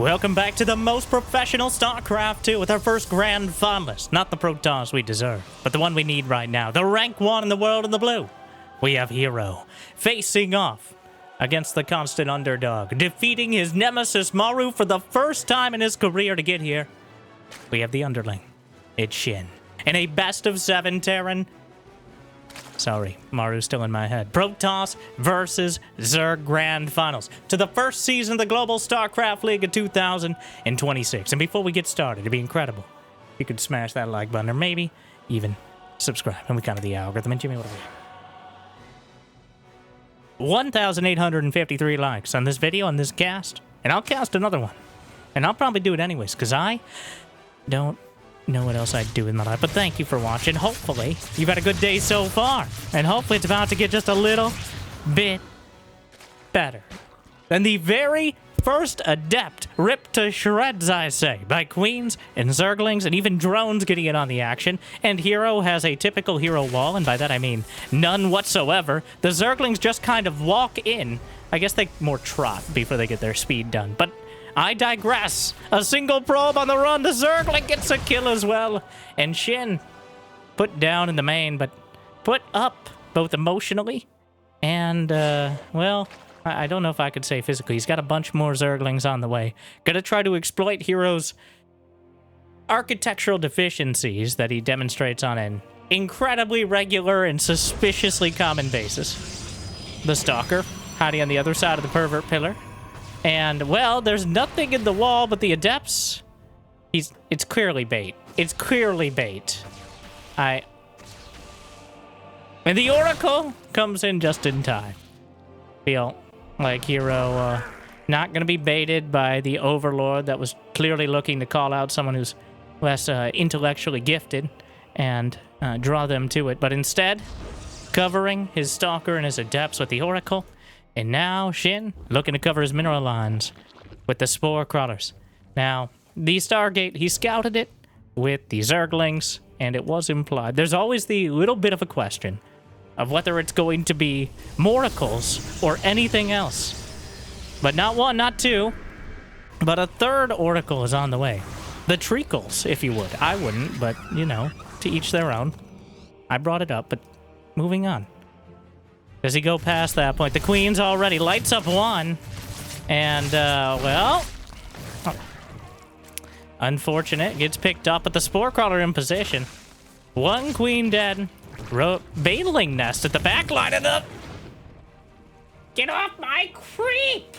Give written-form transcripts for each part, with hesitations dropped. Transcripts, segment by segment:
Welcome back to the most professional StarCraft 2 with our first grand finalist. Not the Protoss we deserve, but the one we need right now. The rank 1 in the world in the blue. We have herO facing off against the constant underdog, defeating his nemesis Maru for the first time in his career to get here. We have the underling. It's SHIN. In a best of 7 Terran. Sorry, Maru's still in my head. Protoss versus Zerg Grand Finals to the first season of the Global StarCraft League of 2026. And before we get started, it'd be incredible if you could smash that like button or maybe even subscribe. And we kind of the algorithm. And Jimmy, what are we? 1,853 likes on this video, on this cast. And I'll cast another one. And I'll probably do it anyways, because I don't know what else I'd do in my life. But thank you for watching. Hopefully you've had a good day so far, and hopefully it's about to get just a little bit better than the very first adept ripped to shreds, I say, by queens and zerglings and even drones getting in on the action. And herO has a typical herO wall, and by that I mean none whatsoever. The zerglings just kind of walk in. I guess they more trot before they get their speed done, but I digress. A single probe on the run. The Zergling gets a kill as well. And SHIN put down in the main, but put up both emotionally and, well, I don't know if I could say physically. He's got a bunch more Zerglings on the way. Gonna try to exploit herO's architectural deficiencies that he demonstrates on an incredibly regular and suspiciously common basis. The Stalker hiding on the other side of the pervert pillar. And, well, there's nothing in the wall but the Adepts. It's clearly bait. It's clearly bait. And the Oracle comes in just in time. Feel like herO not going to be baited by the Overlord that was clearly looking to call out someone who's less intellectually gifted and draw them to it. But instead, covering his Stalker and his Adepts with the Oracle. And now, SHIN looking to cover his mineral lines with the Spore Crawlers. Now, the Stargate, he scouted it with the Zerglings, and it was implied. There's always the little bit of a question of whether it's going to be Moracles or anything else. But not one, not two, but a third Oracle is on the way. The Treacles, if you would. I wouldn't, but, you know, to each their own. I brought it up, but moving on. Does he go past that point? The Queen's already lights up one. And, well... Oh. Unfortunate. Gets picked up, but the Spore Crawler in position. One Queen dead. Baneling Nest at the back line of the... Get off my creep!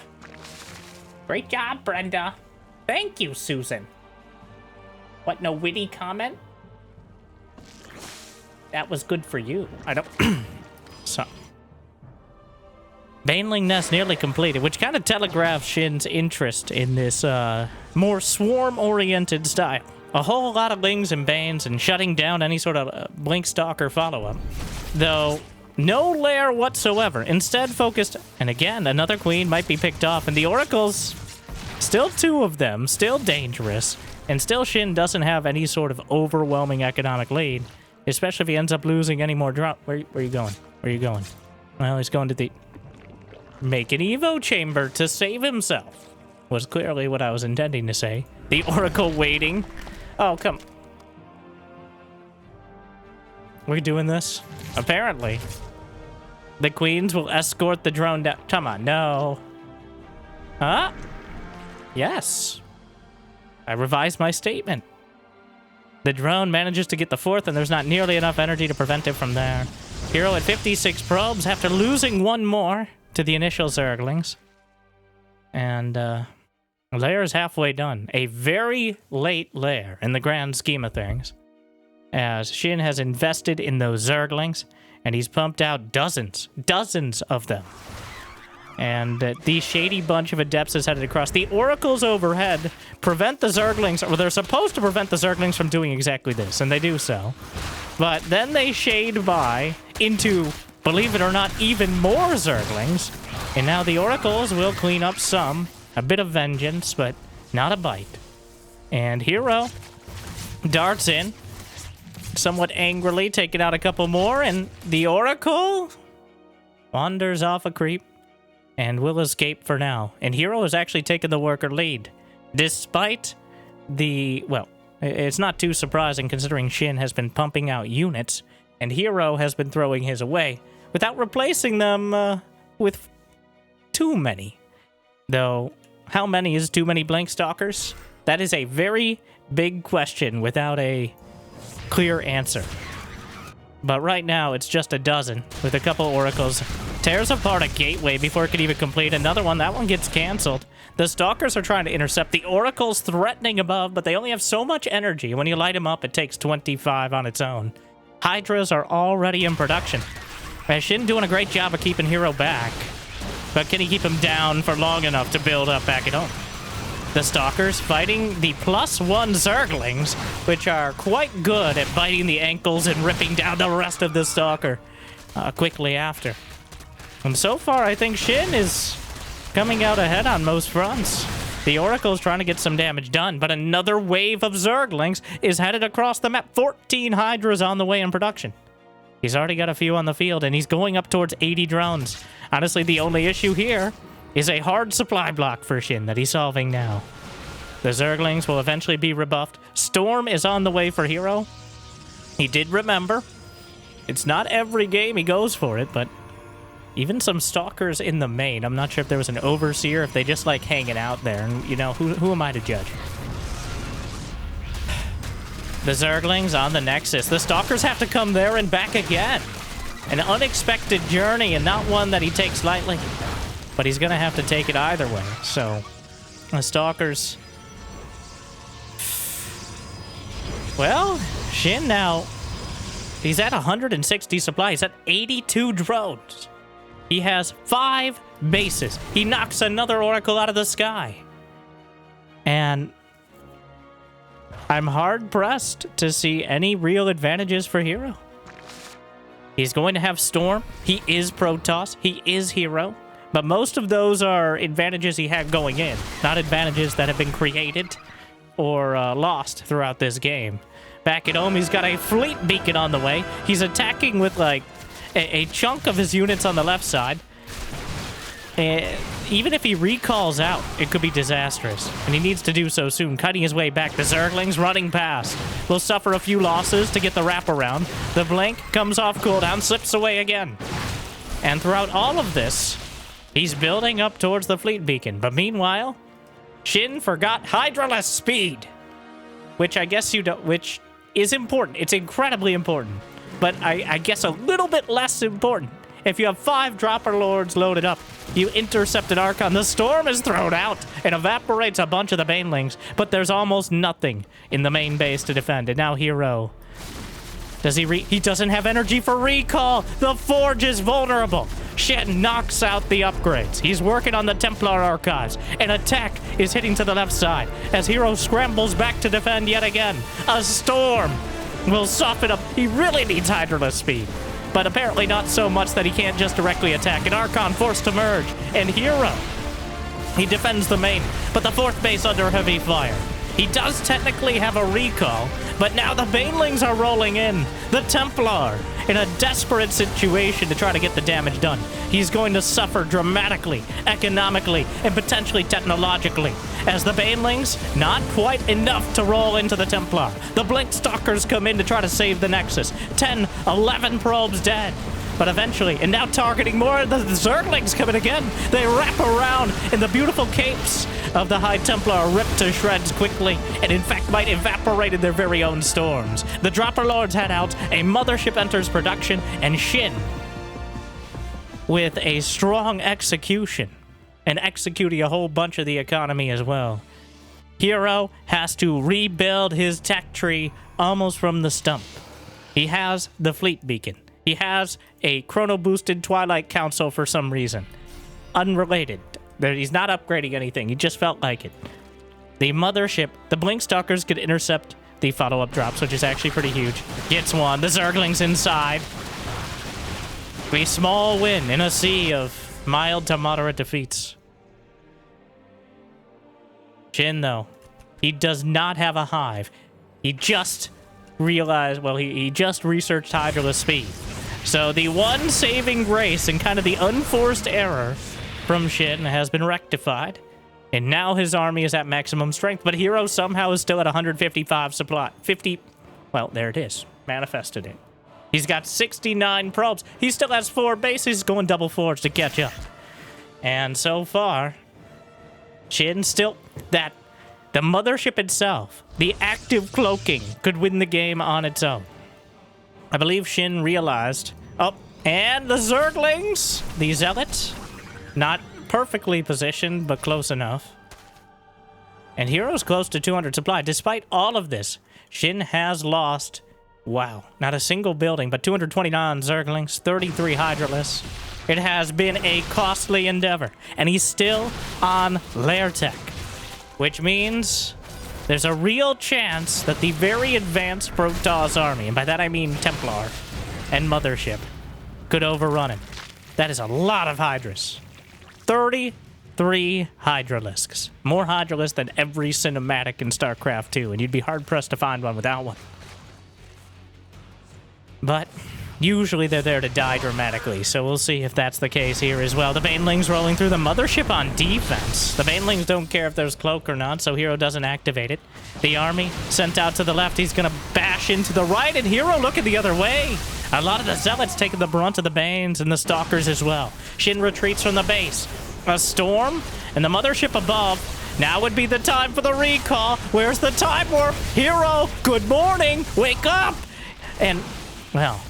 Great job, Brenda. Thank you, Susan. What, no witty comment? That was good for you. I don't... So... Baneling Nest nearly completed, which kind of telegraphs SHIN's interest in this more swarm-oriented style. A whole lot of Lings and Banes and shutting down any sort of Blink Stalker follow-up. Though, no lair whatsoever. Instead focused, and again, another Queen might be picked off, and the Oracles, still 2 of them, still dangerous, and still SHIN doesn't have any sort of overwhelming economic lead, especially if he ends up losing any more drop. Where are you going? Where are you going? Well, he's going to the... Make an Evo chamber to save himself, was clearly what I was intending to say. The Oracle waiting. Oh, come. We're doing this? Apparently. The Queens will escort the drone down. Come on, no. Huh? Yes. I revised my statement. The drone manages to get the 4th, and there's not nearly enough energy to prevent it from there. herO at 56 probes after losing one more to the initial Zerglings. And, lair is halfway done. A very late lair in the grand scheme of things. As SHIN has invested in those Zerglings, and he's pumped out dozens of them. And the shady bunch of Adepts is headed across. The Oracles overhead prevent the Zerglings, or they're supposed to prevent the Zerglings from doing exactly this, and they do so. But then they shade by into... Believe it or not, even more Zerglings. And now the Oracles will clean up some. A bit of vengeance, but not a bite. And herO darts in. Somewhat angrily, taking out a couple more. And the Oracle wanders off a creep. And will escape for now. And herO has actually taken the worker lead. Despite the... Well, it's not too surprising considering SHIN has been pumping out units, and herO has been throwing his away, without replacing them with too many. Though, how many is too many Blink Stalkers? That is a very big question without a clear answer. But right now, it's just a dozen, with a couple oracles. Tears apart a gateway before it can even complete another one. That one gets canceled. The Stalkers are trying to intercept. The oracle's threatening above, but they only have so much energy. When you light them up, it takes 25 on its own. Hydras are already in production. SHIN doing a great job of keeping herO back. But can he keep him down for long enough to build up back at home? The Stalkers fighting the +1 Zerglings, which are quite good at biting the ankles and ripping down the rest of the Stalker quickly after. And so far, I think SHIN is coming out ahead on most fronts. The Oracle's trying to get some damage done, but another wave of Zerglings is headed across the map. 14 Hydras on the way in production. He's already got a few on the field, and he's going up towards 80 drones. Honestly, the only issue here is a hard supply block for SHIN that he's solving now. The Zerglings will eventually be rebuffed. Storm is on the way for herO. He did remember. It's not every game he goes for it, but even some Stalkers in the main. I'm not sure if there was an Overseer, if they just like hanging out there. And, you know, who am I to judge? The Zerglings on the Nexus. The Stalkers have to come there and back again. An unexpected journey and not one that he takes lightly. But he's going to have to take it either way. So, the Stalkers... Well, SHIN now... He's at 160 supply. He's at 82 drones. He has 5 bases. He knocks another Oracle out of the sky. And I'm hard-pressed to see any real advantages for herO. He's going to have Storm. He is Protoss. He is herO. But most of those are advantages he had going in, not advantages that have been created or lost throughout this game. Back at home, he's got a fleet beacon on the way. He's attacking with, like, a chunk of his units on the left side. Even if he recalls out, it could be disastrous. And he needs to do so soon, cutting his way back. The Zerglings running past. Will suffer a few losses to get the wraparound. The blink comes off cooldown, slips away again. And throughout all of this, he's building up towards the fleet beacon. But meanwhile, SHIN forgot Hydraless speed. Which I guess you don't... Which is important. It's incredibly important. But I guess a little bit less important. If you have 5 Dropper Lords loaded up, you intercept an Archon. The Storm is thrown out and evaporates a bunch of the Banelings. But there's almost nothing in the main base to defend. And now herO. Does he doesn't have energy for recall. The Forge is vulnerable. SHIN knocks out the upgrades. He's working on the Templar archives. An attack is hitting to the left side as herO scrambles back to defend yet again. A Storm will soften up. He really needs Hydraless speed. But apparently not so much that he can't just directly attack. An Archon forced to merge. And herO, he defends the main, but the 4th base under heavy fire. He does technically have a recall, but now the Banelings are rolling in. The Templar, in a desperate situation to try to get the damage done. He's going to suffer dramatically, economically, and potentially technologically. As the Banelings, not quite enough to roll into the Templar. The Blink Stalkers come in to try to save the Nexus. 10, 11 probes dead. But eventually, and now targeting more, the Zerglings coming again. They wrap around, and the beautiful capes of the High Templar are ripped to shreds quickly, and in fact might evaporate in their very own storms. The Dropper Lords head out, a mothership enters production, and SHIN, with a strong execution, and executing a whole bunch of the economy as well. herO has to rebuild his tech tree almost from the stump. He has the fleet beacon. He has a chrono-boosted Twilight Council for some reason. Unrelated. He's not upgrading anything. He just felt like it. The mothership, the Blink Stalkers could intercept the follow-up drops, which is actually pretty huge. Gets one. The Zerglings inside. A small win in a sea of mild to moderate defeats. SHIN, though, he does not have a hive. He just realized, well, he just researched Hydraless speed. So the one saving grace and kind of the unforced error from SHIN has been rectified. And now his army is at maximum strength, but herO somehow is still at 155 supply. 50, well, there it is. Manifested it. He's got 69 probes. He still has 4 bases. He's going double forge to catch up. And so far, SHIN still... the mothership itself, the active cloaking, could win the game on its own. I believe SHIN realized... Oh, and the Zerglings! The Zealots. Not perfectly positioned, but close enough. And herO's close to 200 supply. Despite all of this, SHIN has lost... Wow, not a single building, but 229 Zerglings, 33 Hydralisks. It has been a costly endeavor, and he's still on lair tech, which means there's a real chance that the very advanced Protoss army, and by that I mean Templar and Mothership, could overrun him. That is a lot of Hydras. 33 Hydralisks. More Hydralisks than every cinematic in StarCraft 2, and you'd be hard-pressed to find one without one. But usually they're there to die dramatically, so we'll see if that's the case here as well. The Banelings rolling through the mothership on defense. The Banelings don't care if there's cloak or not, so herO doesn't activate it. The army sent out to the left. He's going to bash into the right, and herO looking the other way. A lot of the Zealots taking the brunt of the Banes and the Stalkers as well. SHIN retreats from the base. A storm, and the mothership above. Now would be the time for the recall. Where's the time warp? herO, good morning. Wake up. And... well,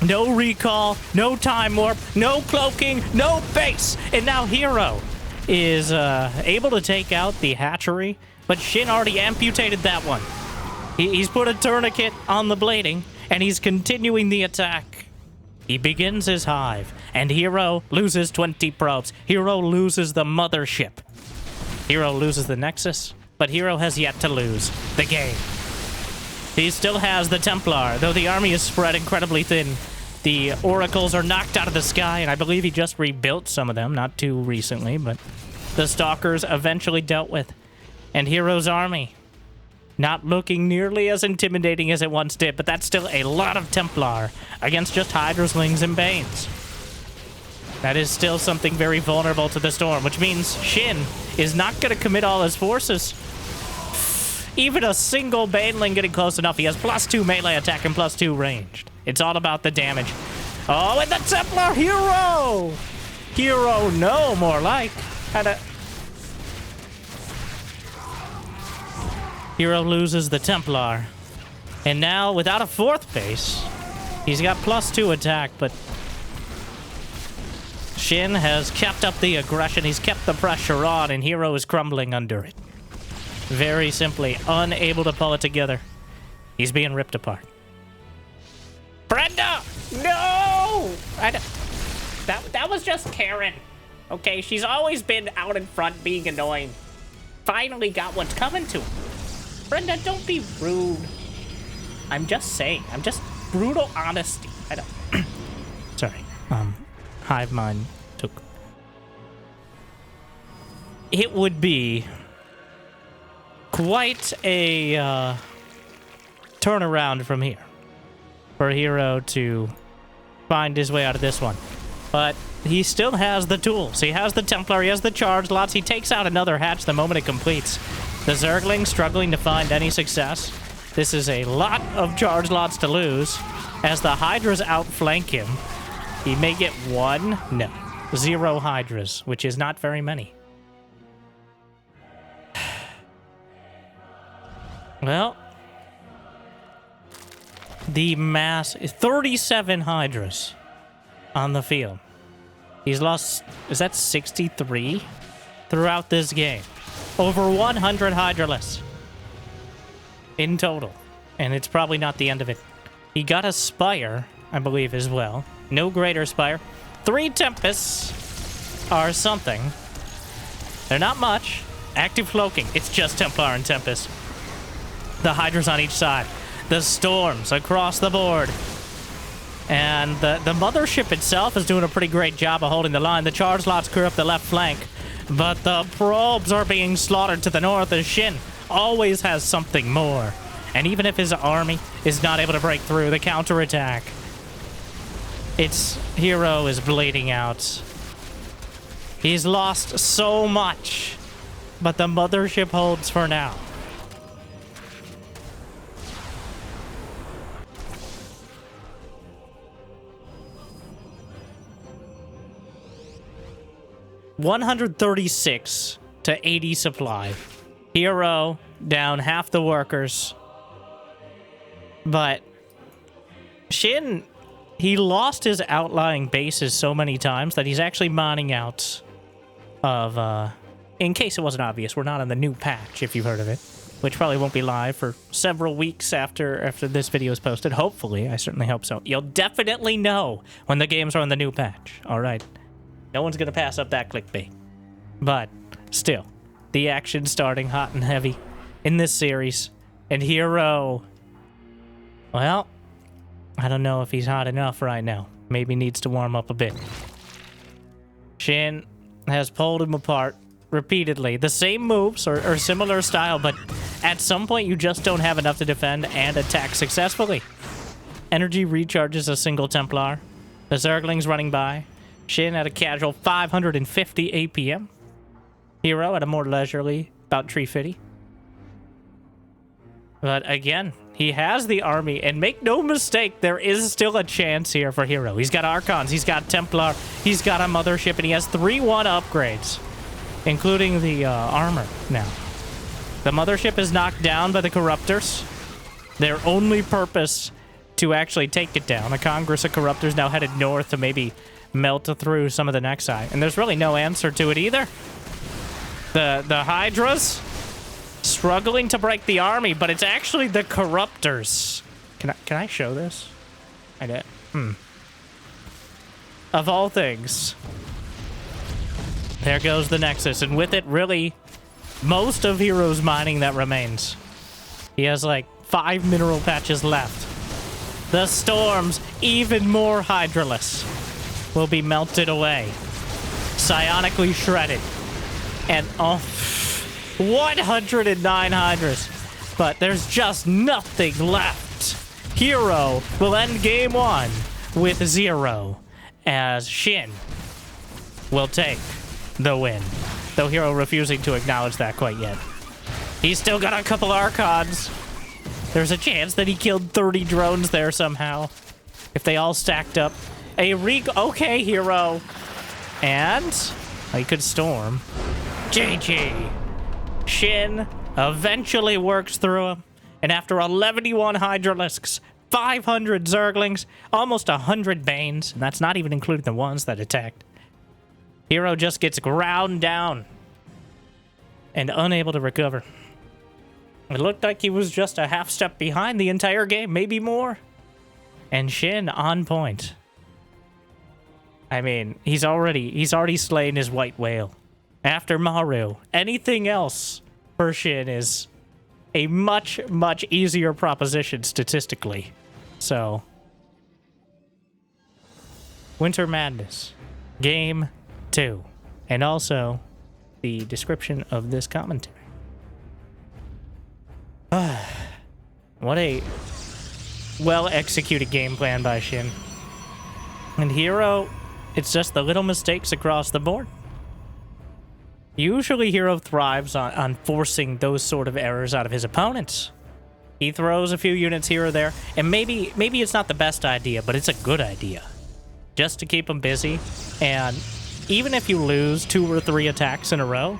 no recall, no time warp, no cloaking, no base. And now herO is able to take out the hatchery, but SHIN already amputated that one. He's put a tourniquet on the blading, and he's continuing the attack. He begins his hive, and herO loses 20 probes. herO loses the mothership. herO loses the Nexus, but herO has yet to lose the game. He still has the Templar, though the army is spread incredibly thin. The Oracles are knocked out of the sky, and I believe he just rebuilt some of them, not too recently, but the Stalkers eventually dealt with. And herO's army, not looking nearly as intimidating as it once did, but that's still a lot of Templar against just Hydraslings and Banes. That is still something very vulnerable to the storm, which means SHIN is not going to commit all his forces. Even a single Baneling getting close enough. He has +2 melee attack and +2 ranged. It's all about the damage. Oh, and the Templar herO! herO, no, more like. herO loses the Templar. And now, without a 4th base, he's got +2 attack, but SHIN has kept up the aggression. He's kept the pressure on, and herO is crumbling under it. Very simply, unable to pull it together. He's being ripped apart. Brenda! No! That was just Karen. Okay, she's always been out in front being annoying. Finally got what's coming to her. Brenda, don't be rude. I'm just saying. I'm just brutal honesty. I don't... Sorry. Hive mind took... It would be... quite a turnaround from here for herO to find his way out of this one. But he still has the tools. He has the Templar, he has the charge lots. He takes out another hatch the moment it completes. The Zergling struggling to find any success. This is a lot of charge lots to lose. As the Hydras outflank him, he may get 1, no, 0 Hydras, which is not very many. Well, the mass is 37 Hydras on the field. He's lost, is that 63 throughout this game? Over 100 Hydralisks in total. And it's probably not the end of it. He got a Spire, I believe, as well. No greater Spire. 3 Tempests are something. They're not much. Active cloaking. It's just Templar and Tempest. The Hydras on each side. The Storms across the board. And the mothership itself is doing a pretty great job of holding the line. The charge lots clear up the left flank. But the probes are being slaughtered to the north as SHIN always has something more. And even if his army is not able to break through, the counterattack, its herO is bleeding out. He's lost so much but the mothership holds for now. $136 to 80 supply. herO down half the workers. But SHIN, he lost his outlying bases so many times that he's actually mining out of, in case it wasn't obvious, we're not on the new patch, if you've heard of it, which probably won't be live for several weeks after this video is posted. Hopefully, I certainly hope so. You'll definitely know when the games are on the new patch, all right? No one's gonna pass up that clickbait. But still, the action's starting hot and heavy in this series. And herO, well, I don't know if he's hot enough right now. Maybe needs to warm up a bit. SHIN has pulled him apart repeatedly. The same moves or similar style, but at some point you just don't have enough to defend and attack successfully. Energy recharges a single Templar. The Zerglings running by. SHIN at a casual 550 APM. herO at a more leisurely, about 350. But again, he has the army, and make no mistake, there is still a chance here for herO. He's got Archons, he's got Templar, he's got a mothership, and he has 3-1 upgrades, including the armor now. The mothership is knocked down by the Corruptors. Their only purpose to actually take it down. A Congress of Corruptors now headed north to maybe melt through some of the Nexi. And there's really no answer to it either. The Hydras struggling to break the army, but it's actually the Corruptors. Can I show this? I did. Of all things. There goes the Nexus, and with it, really, most of herO's mining that remains. He has like 5 mineral patches left. The storms, even more Hydraless, will be melted away, psionically shredded, and 109 Hydras. But there's just nothing left. herO will end game 1 with 0, as SHIN will take the win, though herO refusing to acknowledge that quite yet. He's still got a couple Archons. There's a chance that he killed 30 drones there somehow, if they all stacked up. Okay, herO. And he could storm. GG. SHIN eventually works through him, and after 11-1 Hydralisks, 500 Zerglings, almost 100 Banes, and that's not even including the ones that attacked, herO just gets ground down and unable to recover. It looked like he was just a half step behind the entire game, maybe more. And SHIN on point. I mean, he's already slain his white whale. After Maru, anything else for SHIN is a much, much easier proposition statistically. So, Winter Madness, Game 2, and also the description of this commentary. What a well-executed game plan by SHIN. And herO, it's just the little mistakes across the board. Usually herO thrives on forcing those sort of errors out of his opponents. He throws a few units here or there, and maybe it's not the best idea, but it's a good idea. Just to keep him busy, and even if you lose 2 or 3 attacks in a row,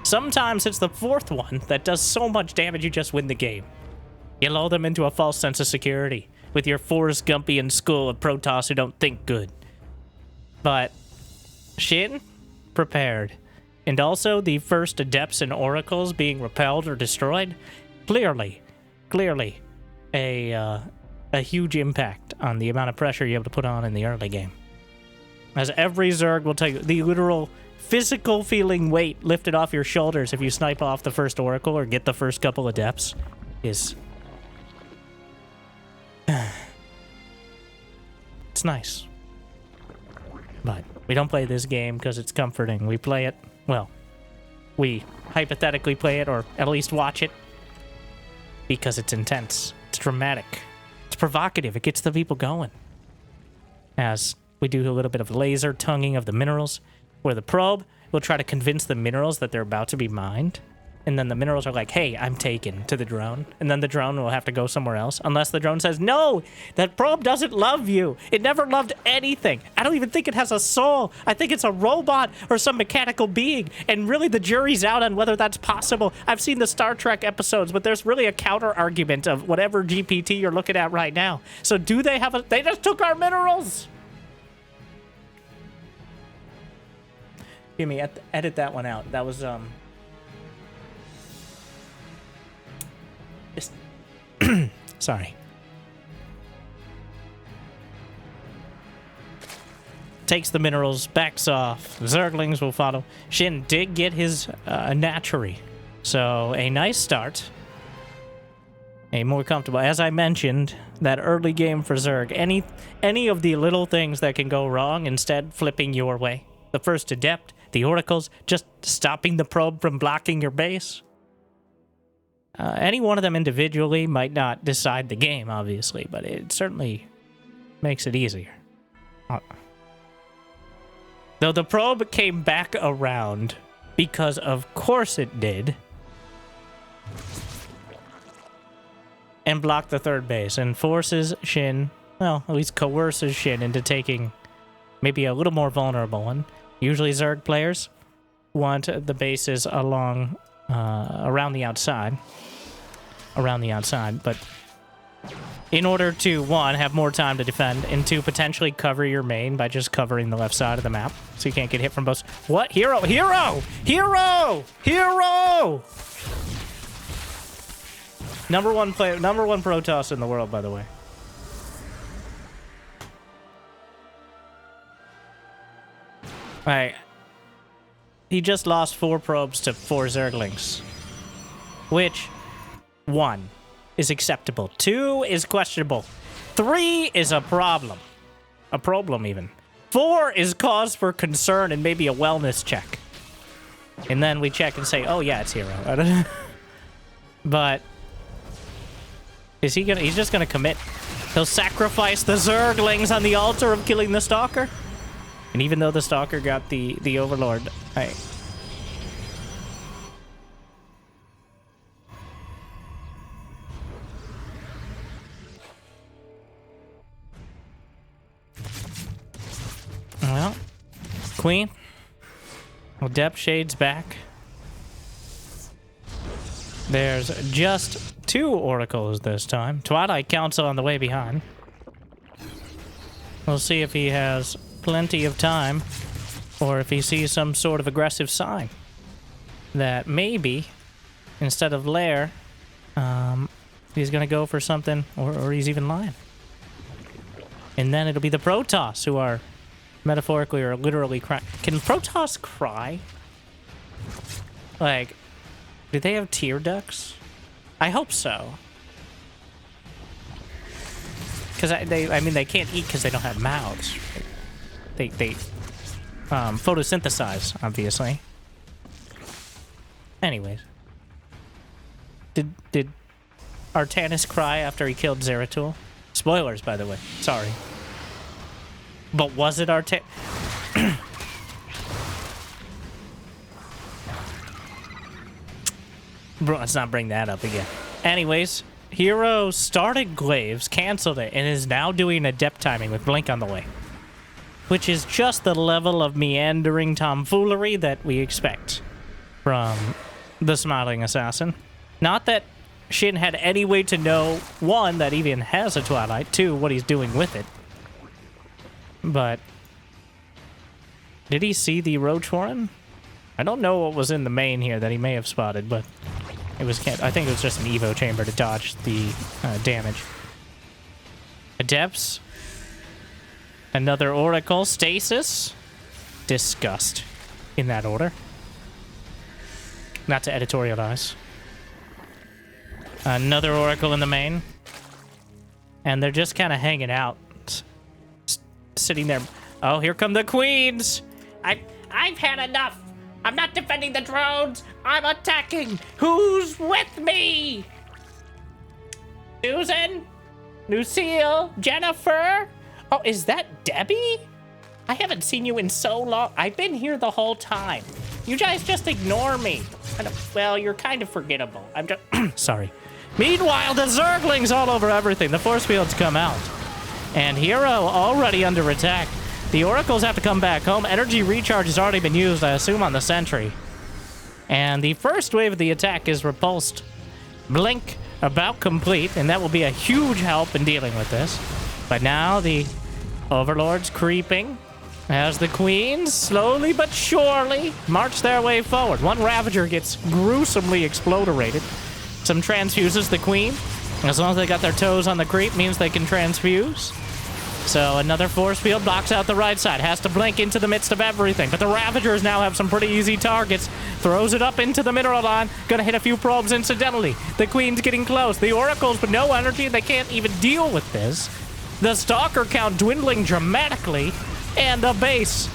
sometimes it's the 4th one that does so much damage you just win the game. You lull them into a false sense of security with your Forrest Gumpian school of Protoss who don't think good. But SHIN prepared. And also the first Adepts and Oracles being repelled or destroyed. Clearly a huge impact on the amount of pressure you're able to put on in the early game. As every Zerg will tell you, the literal physical feeling weight lifted off your shoulders if you snipe off the first Oracle or get the first couple of Adepts is... it's nice. But we don't play this game because it's comforting. We play it, well, we hypothetically play it, or at least watch it, because it's intense. It's dramatic. It's provocative. It gets the people going. As we do a little bit of laser tonguing of the minerals, where the probe will try to convince the minerals that they're about to be mined And then the minerals are like, hey, I'm taken to the drone. And then the drone will have to go somewhere else. Unless the drone says, no, that probe doesn't love you. It never loved anything. I don't even think it has a soul. I think it's a robot or some mechanical being. And really the jury's out on whether that's possible. I've seen the Star Trek episodes, but there's really a counter argument of whatever GPT you're looking at right now. So do they have a... They just took our minerals! Give me, edit that one out. That was, sorry. Takes the minerals, backs off. Zerglings will follow. Shin did get his natchery. So, a nice start. A more comfortable. As I mentioned, that early game for Zerg. Any of the little things that can go wrong, instead flipping your way. The first Adept, the Oracles, just stopping the probe from blocking your base. Any one of them individually might not decide the game, obviously, but it certainly makes it easier. Though the probe came back around, because of course it did, and blocked the third base, and forces Shin, well, at least coerces Shin into taking maybe a little more vulnerable one. Usually Zerg players want the bases along, around the outside, but in order to, one, have more time to defend, and two, potentially cover your main by just covering the left side of the map, so you can't get hit from both. What? herO! herO! herO! herO! Number one player, number one Protoss in the world, by the way. Alright. He just lost 4 probes to 4 Zerglings. Which, 1 is acceptable. 2 is questionable. 3 is a problem. A problem, even. 4 is cause for concern and maybe a wellness check. And then we check and say, oh yeah, it's herO. But... is he gonna... he's just gonna commit. He'll sacrifice the Zerglings on the altar of killing the Stalker. And even though the Stalker got the Overlord, I... well, Queen. Adept Shade's back. There's just 2 Oracles this time. Twilight Council on the way behind. We'll see if he has plenty of time, or if he sees some sort of aggressive sign that maybe, instead of Lair, he's gonna go for something, or he's even lying. And then it'll be the Protoss who are metaphorically or literally crying. Can Protoss cry? Like, do they have tear ducts? I hope so. Because I mean, they can't eat because they don't have mouths. They photosynthesize, obviously. Anyways. Did Artanis cry after he killed Zeratul? Spoilers, by the way. Sorry. But was it Artanis? Bro, let's not bring that up again. Anyways, herO started Glaives, canceled it, and is now doing Adept timing with Blink on the way. Which is just the level of meandering tomfoolery that we expect from the Smiling Assassin. Not that Shin had any way to know, 1, that he even has a Twilight, 2, what he's doing with it. But did he see the Roach Warren? I don't know what was in the main here that he may have spotted, but it was, I think it was just an Evo chamber to dodge the damage. Adepts. Another Oracle. Stasis. Disgust. In that order. Not to editorialize. Another Oracle in the main. And they're just kind of hanging out. Sitting there. Oh, here come the queens! I've had enough! I'm not defending the drones! I'm attacking! Who's with me? Susan? Lucille? Jennifer? Oh, is that Debbie? I haven't seen you in so long. I've been here the whole time. You guys just ignore me. kind of, well, you're kind of forgettable. I'm just, sorry. Meanwhile, the Zerglings all over everything. The force fields come out. And herO already under attack. The Oracles have to come back home. Energy recharge has already been used, I assume, on the sentry. And the first wave of the attack is repulsed. Blink about complete, and that will be a huge help in dealing with this. But now the Overlord's creeping as the Queens slowly but surely march their way forward. One Ravager gets gruesomely exploderated. Some transfuses the Queen. As long as they got their toes on the creep, means they can transfuse. So another force field blocks out the right side. Has to blink into the midst of everything. But the Ravagers now have some pretty easy targets. Throws it up into the mineral line. Gonna hit a few probes incidentally. The Queen's getting close. The Oracles with no energy. They can't even deal with this. The Stalker count dwindling dramatically. And the base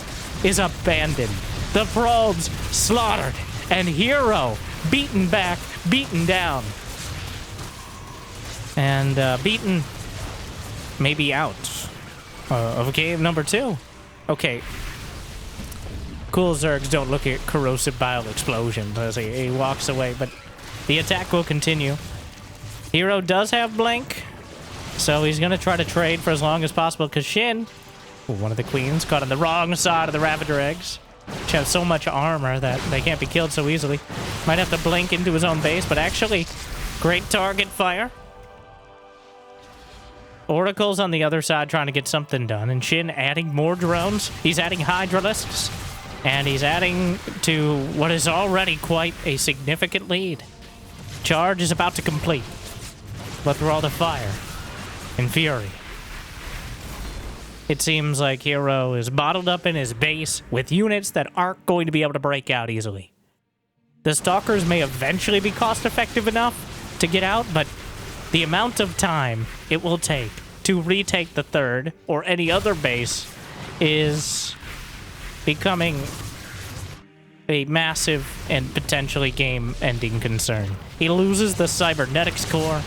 is abandoned. The probes slaughtered. And herO beaten back, beaten down. And beaten maybe out of game number 2. Okay. Cool Zergs don't look at corrosive bile explosion as he walks away, but the attack will continue. herO does have blink, so he's going to try to trade for as long as possible, because SHIN, one of the Queens, caught on the wrong side of the Ravager eggs, which have so much armor that they can't be killed so easily. Might have to blink into his own base, but actually, great target fire. Oracle's on the other side trying to get something done, and SHIN adding more drones. He's adding Hydralisks, and he's adding to what is already quite a significant lead. Charge is about to complete, but through all the fire and fury, it seems like herO is bottled up in his base with units that aren't going to be able to break out easily. The Stalkers may eventually be cost-effective enough to get out, but the amount of time it will take to retake the third or any other base is becoming a massive and potentially game-ending concern. He loses the Cybernetics core,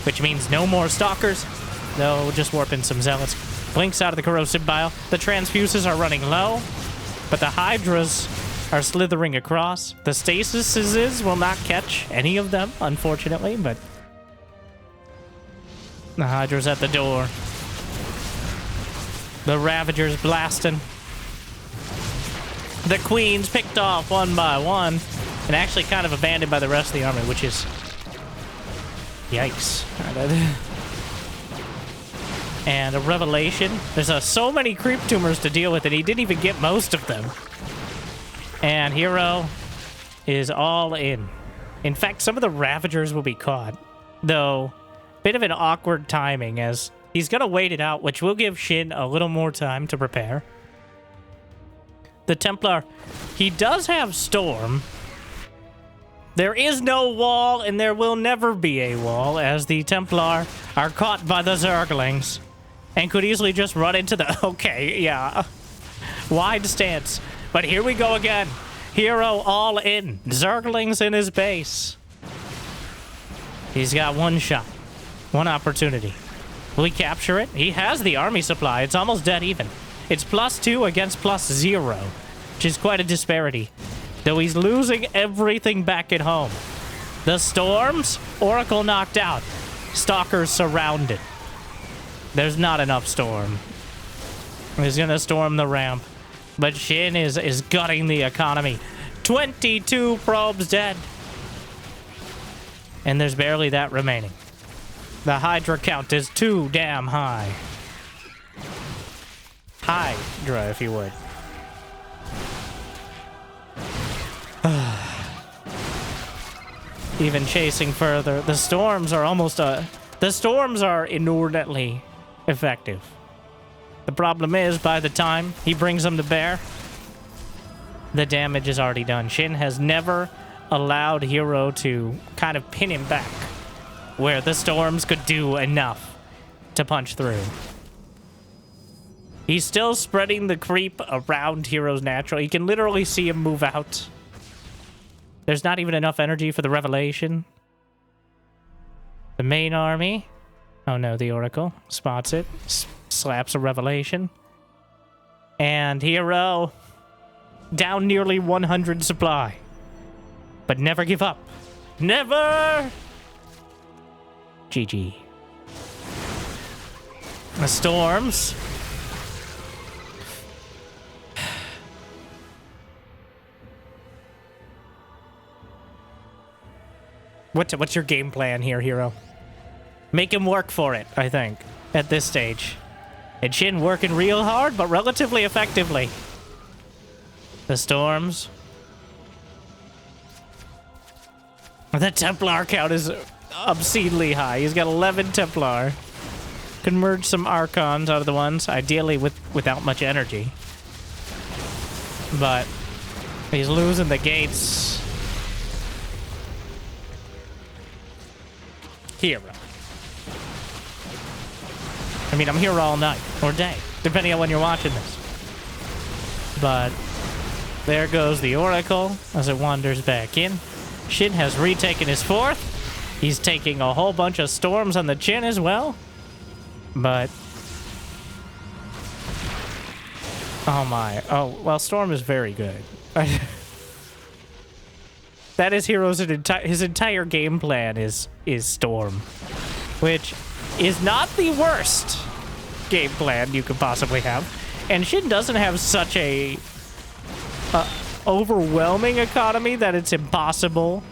which means no more Stalkers, though just warping some Zealots. Blinks out of the corrosive bile. The transfuses are running low, but the Hydras are slithering across. The Stasises will not catch any of them, unfortunately, but the Hydra's at the door. The Ravagers blasting. The Queens picked off one by one, and actually kind of abandoned by the rest of the army, which is... yikes. And a revelation. There's so many creep tumors to deal with, and he didn't even get most of them. And herO is all in. In fact, some of the Ravagers will be caught, though... bit of an awkward timing, as he's going to wait it out, which will give SHIN a little more time to prepare. The Templar, he does have Storm. There is no wall, and there will never be a wall, as the Templar are caught by the Zerglings, and could easily just run into the... okay, yeah. Wide stance. But here we go again. herO all in. Zerglings in his base. He's got one shot. One opportunity. Will he capture it? He has the army supply. It's almost dead even. It's +2 against +0, which is quite a disparity. Though he's losing everything back at home. The Storms, Oracle knocked out. Stalkers surrounded. There's not enough Storm. He's gonna storm the ramp. But SHIN is gutting the economy. 22 probes dead. And there's barely that remaining. The Hydra count is too damn high. Hydra, if you would. Even chasing further. The storms are almost the storms are inordinately effective. The problem is, by the time he brings them to bear, the damage is already done. SHIN has never allowed herO to kind of pin him back, where the storms could do enough to punch through. He's still spreading the creep around herO's natural. You can literally see him move out. There's not even enough energy for the revelation. The main army. Oh no, the Oracle spots it. Slaps a revelation. And herO down nearly 100 supply. But never give up. Never! GG. The storms. What's your game plan here, herO? Make him work for it, I think, at this stage. And SHIN working real hard, but relatively effectively. The storms. The Templar count is obscenely high. He's got 11 Templar. Can merge some Archons out of the ones, ideally without much energy. But he's losing the gates. herO. I mean, I'm here all night, or day, depending on when you're watching this. But there goes the Oracle as it wanders back in. SHIN has retaken his fourth. He's taking a whole bunch of storms on the chin as well. But... oh my. Oh, well, Storm is very good. That is herO's his entire game plan is Storm, which is not the worst game plan you could possibly have. And SHIN doesn't have such a overwhelming economy that it's impossible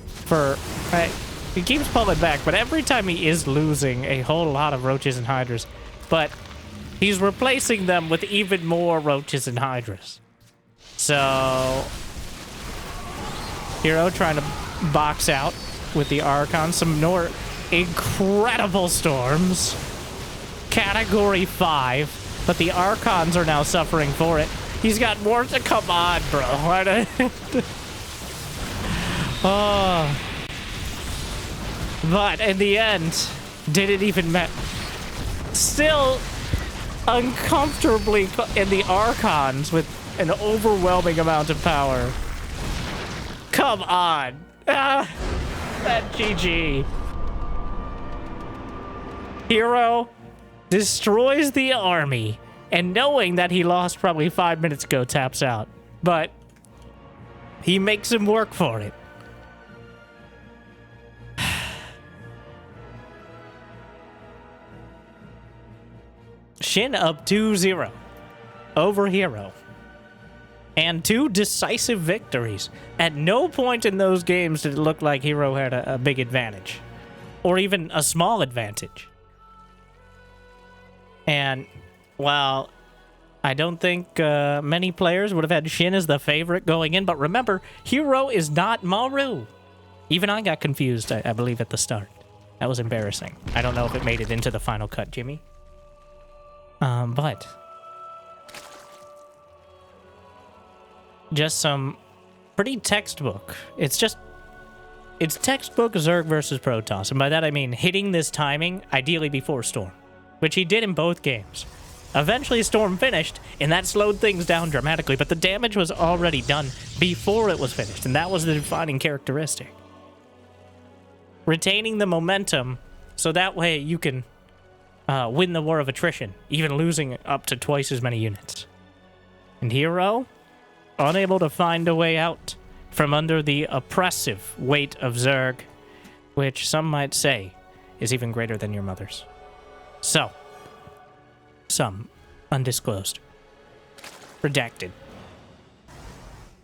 for... he keeps pulling back, but every time he is losing a whole lot of Roaches and Hydras, but he's replacing them with even more Roaches and Hydras. So... herO trying to box out with the Archon. Some more incredible storms. Category 5. But the Archons are now suffering for it. He's got more to come on, bro. Oh. But in the end, did it even matter? Still uncomfortably in the Archons with an overwhelming amount of power. Come on. Ah, that GG. herO destroys the army, and knowing that he lost probably 5 minutes ago, taps out. But he makes him work for it. SHIN up 2-0 over herO. And 2 decisive victories. At no point in those games did it look like herO had a big advantage. Or even a small advantage. And while I don't think many players would have had SHIN as the favorite going in, but remember, herO is not Maru. Even I got confused, I believe, at the start. That was embarrassing. I don't know if it made it into the final cut, Jimmy. But... just some pretty textbook. It's textbook Zerg versus Protoss. And by that I mean hitting this timing, ideally before Storm. Which he did in both games. Eventually Storm finished, and that slowed things down dramatically. But the damage was already done before it was finished. And that was the defining characteristic. Retaining the momentum, so that way you can win the war of attrition. Even losing up to twice as many units. And herO... unable to find a way out from under the oppressive weight of Zerg, which some might say is even greater than your mother's. So, some undisclosed. Redacted.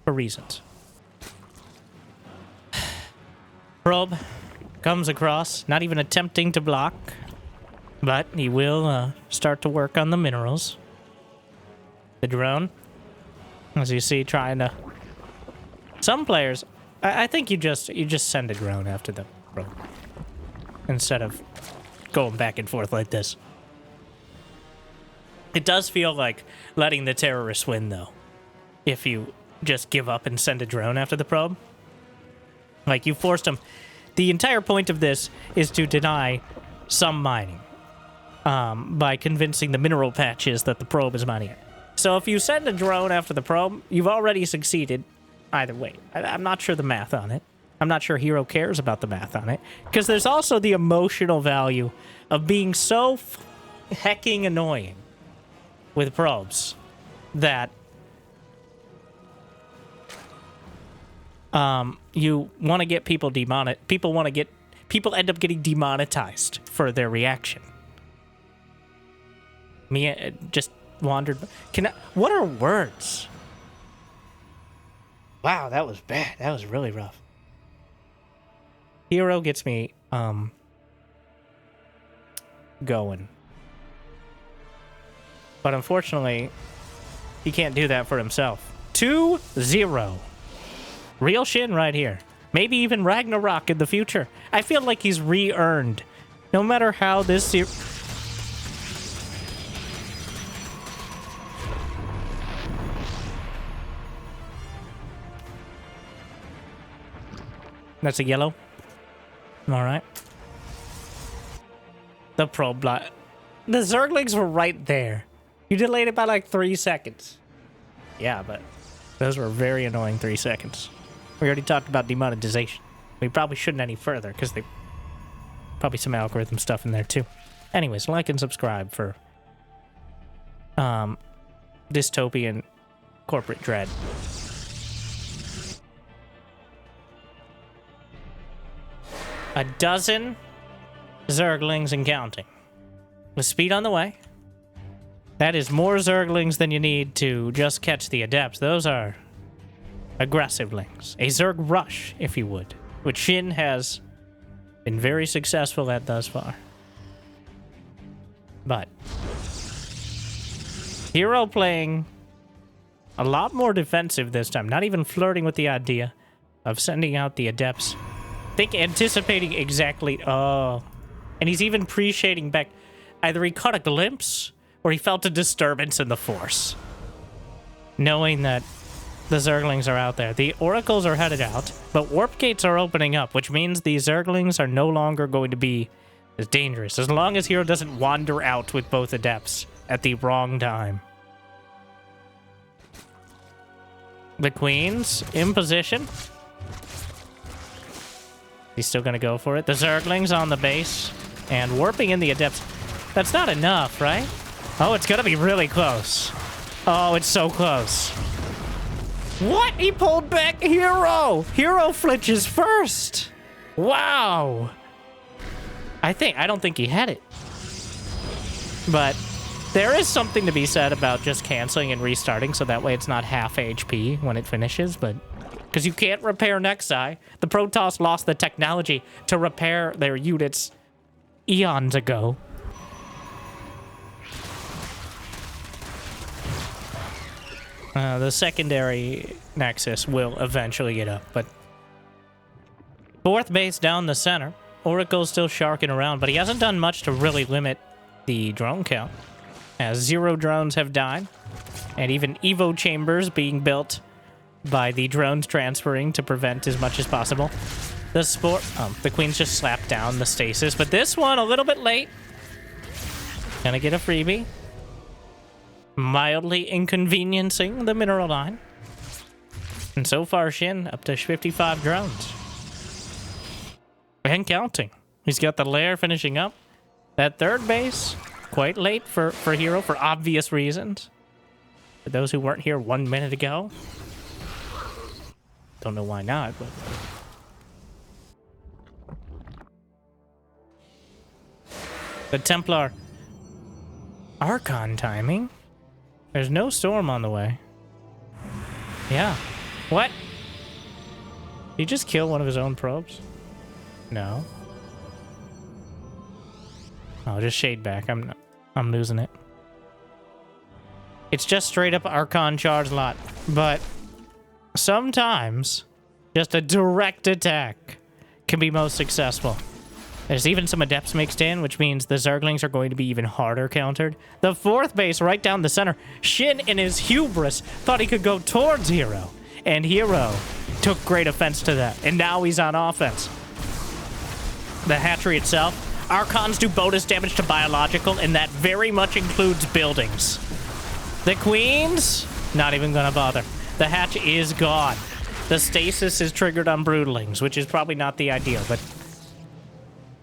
For reasons. Probe comes across, not even attempting to block, but he will start to work on the minerals. The drone, as you see, trying to... some players, I think you just send a drone after the probe instead of going back and forth like this. It does feel like letting the terrorists win, though, if you just give up and send a drone after the probe. Like, you forced them. The entire point of this is to deny some mining by convincing the mineral patches that the probe is mining it. So if you send a drone after the probe, you've already succeeded either way. I'm not sure the math on it. I'm not sure herO cares about the math on it. Because there's also the emotional value of being so hecking annoying with probes that you want to get people people end up getting demonetized for their reaction. Me just wandered. What are words? Wow, that was bad. That was really rough. herO gets me going. But unfortunately, he can't do that for himself. 2-0. Real SHIN right here. Maybe even Ragnarok in the future. I feel like he's re-earned. No matter how this That's a yellow. Alright. The probe lot. The Zerglings were right there. You delayed it by like 3 seconds. Yeah, but those were very annoying 3 seconds. We already talked about demonetization. We probably shouldn't any further, because they probably some algorithm stuff in there too. Anyways, like and subscribe for dystopian corporate dread. A dozen Zerglings and counting. With speed on the way. That is more Zerglings than you need to just catch the Adepts. Those are aggressivelings. A Zerg rush, if you would. Which SHIN has been very successful at thus far. But herO playing a lot more defensive this time. Not even flirting with the idea of sending out the Adepts. Anticipating exactly... Oh. And he's even pre-shading back. Either he caught a glimpse, or he felt a disturbance in the Force. Knowing that the Zerglings are out there. The Oracles are headed out, but Warp Gates are opening up, which means the Zerglings are no longer going to be as dangerous, as long as herO doesn't wander out with both Adepts at the wrong time. The Queen's in position. He's still going to go for it. The Zerglings on the base. And warping in the Adepts. That's not enough, right? Oh, it's going to be really close. Oh, it's so close. What? He pulled back herO! herO flinches first! Wow! I don't think he had it. But there is something to be said about just canceling and restarting, so that way it's not half HP when it finishes, but... Because you can't repair Nexi. The Protoss lost the technology to repair their units eons ago. The secondary Nexus will eventually get up, but... Fourth base down the center. Oracle's still sharking around, but he hasn't done much to really limit the drone count. As 0 drones have died, and even Evo chambers being built by the drones transferring to prevent as much as possible. The Queen's just slapped down the stasis, but this one a little bit late. Gonna get a freebie. Mildly inconveniencing the mineral line. And so far, SHIN up to 55 drones. And counting. He's got the lair finishing up. That third base, quite late for herO for obvious reasons. For those who weren't here 1 minute ago. Don't know why not, but... The Templar Archon timing. There's no storm on the way. Yeah. What? Did he just kill one of his own probes? No. Oh, just shade back. I'm losing it. It's just straight up Archon charge lot, but sometimes just a direct attack can be most successful. There's even some Adepts mixed in, which means the Zerglings are going to be even harder countered. The fourth base right down the center. SHIN, in his hubris, thought he could go towards herO. And herO took great offense to that. And now he's on offense. The hatchery itself. Archons do bonus damage to biological, and that very much includes buildings. The Queens, not even gonna bother. The hatch is gone. The stasis is triggered on Broodlings, which is probably not the ideal, but...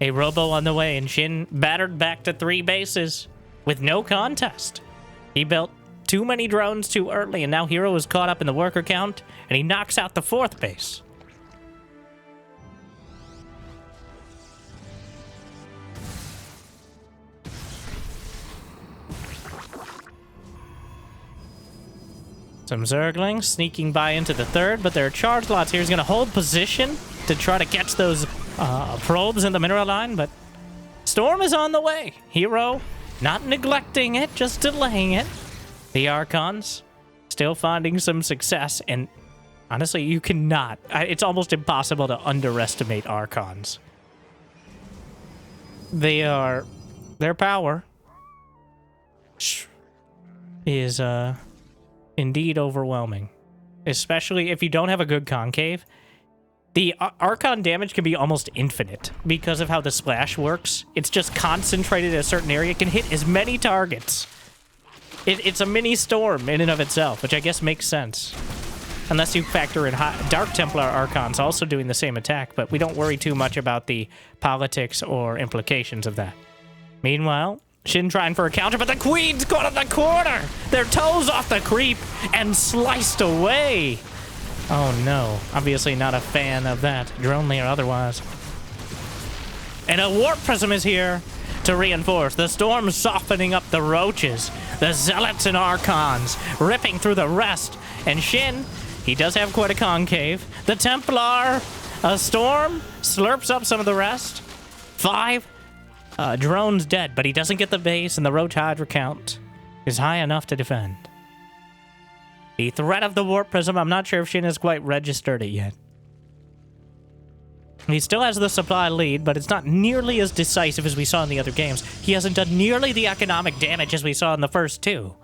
A robo on the way, and SHIN battered back to 3 bases with no contest. He built too many drones too early, and now herO is caught up in the worker count, and he knocks out the 4th base. Some Zerglings sneaking by into the third, but there are charge lots here. He's going to hold position to try to catch those probes in the mineral line, but Storm is on the way. herO not neglecting it, just delaying it. The Archons still finding some success, and honestly, you cannot. It's almost impossible to underestimate Archons. Their power is indeed overwhelming, especially if you don't have a good concave. The Archon damage can be almost infinite because of how the splash works. It's just concentrated in a certain area. It can hit as many targets. It's a mini storm in and of itself, which I guess makes sense. Unless you factor in Dark Templar Archons also doing the same attack, but we don't worry too much about the politics or implications of that. Meanwhile, SHIN trying for a counter, but the Queen's caught in the corner! Their toes off the creep and sliced away! Oh no, obviously not a fan of that, drone or otherwise. And a Warp Prism is here to reinforce. The Storm softening up the Roaches. The Zealots and Archons ripping through the rest. And SHIN, he does have quite a concave. The Templar, a Storm, slurps up some of the rest. 5 drones dead, but he doesn't get the base, and the Roach Hydra count is high enough to defend. The threat of the Warp Prism, I'm not sure if SHIN has quite registered it yet. He still has the supply lead, but it's not nearly as decisive as we saw in the other games. He hasn't done nearly the economic damage as we saw in the first 2.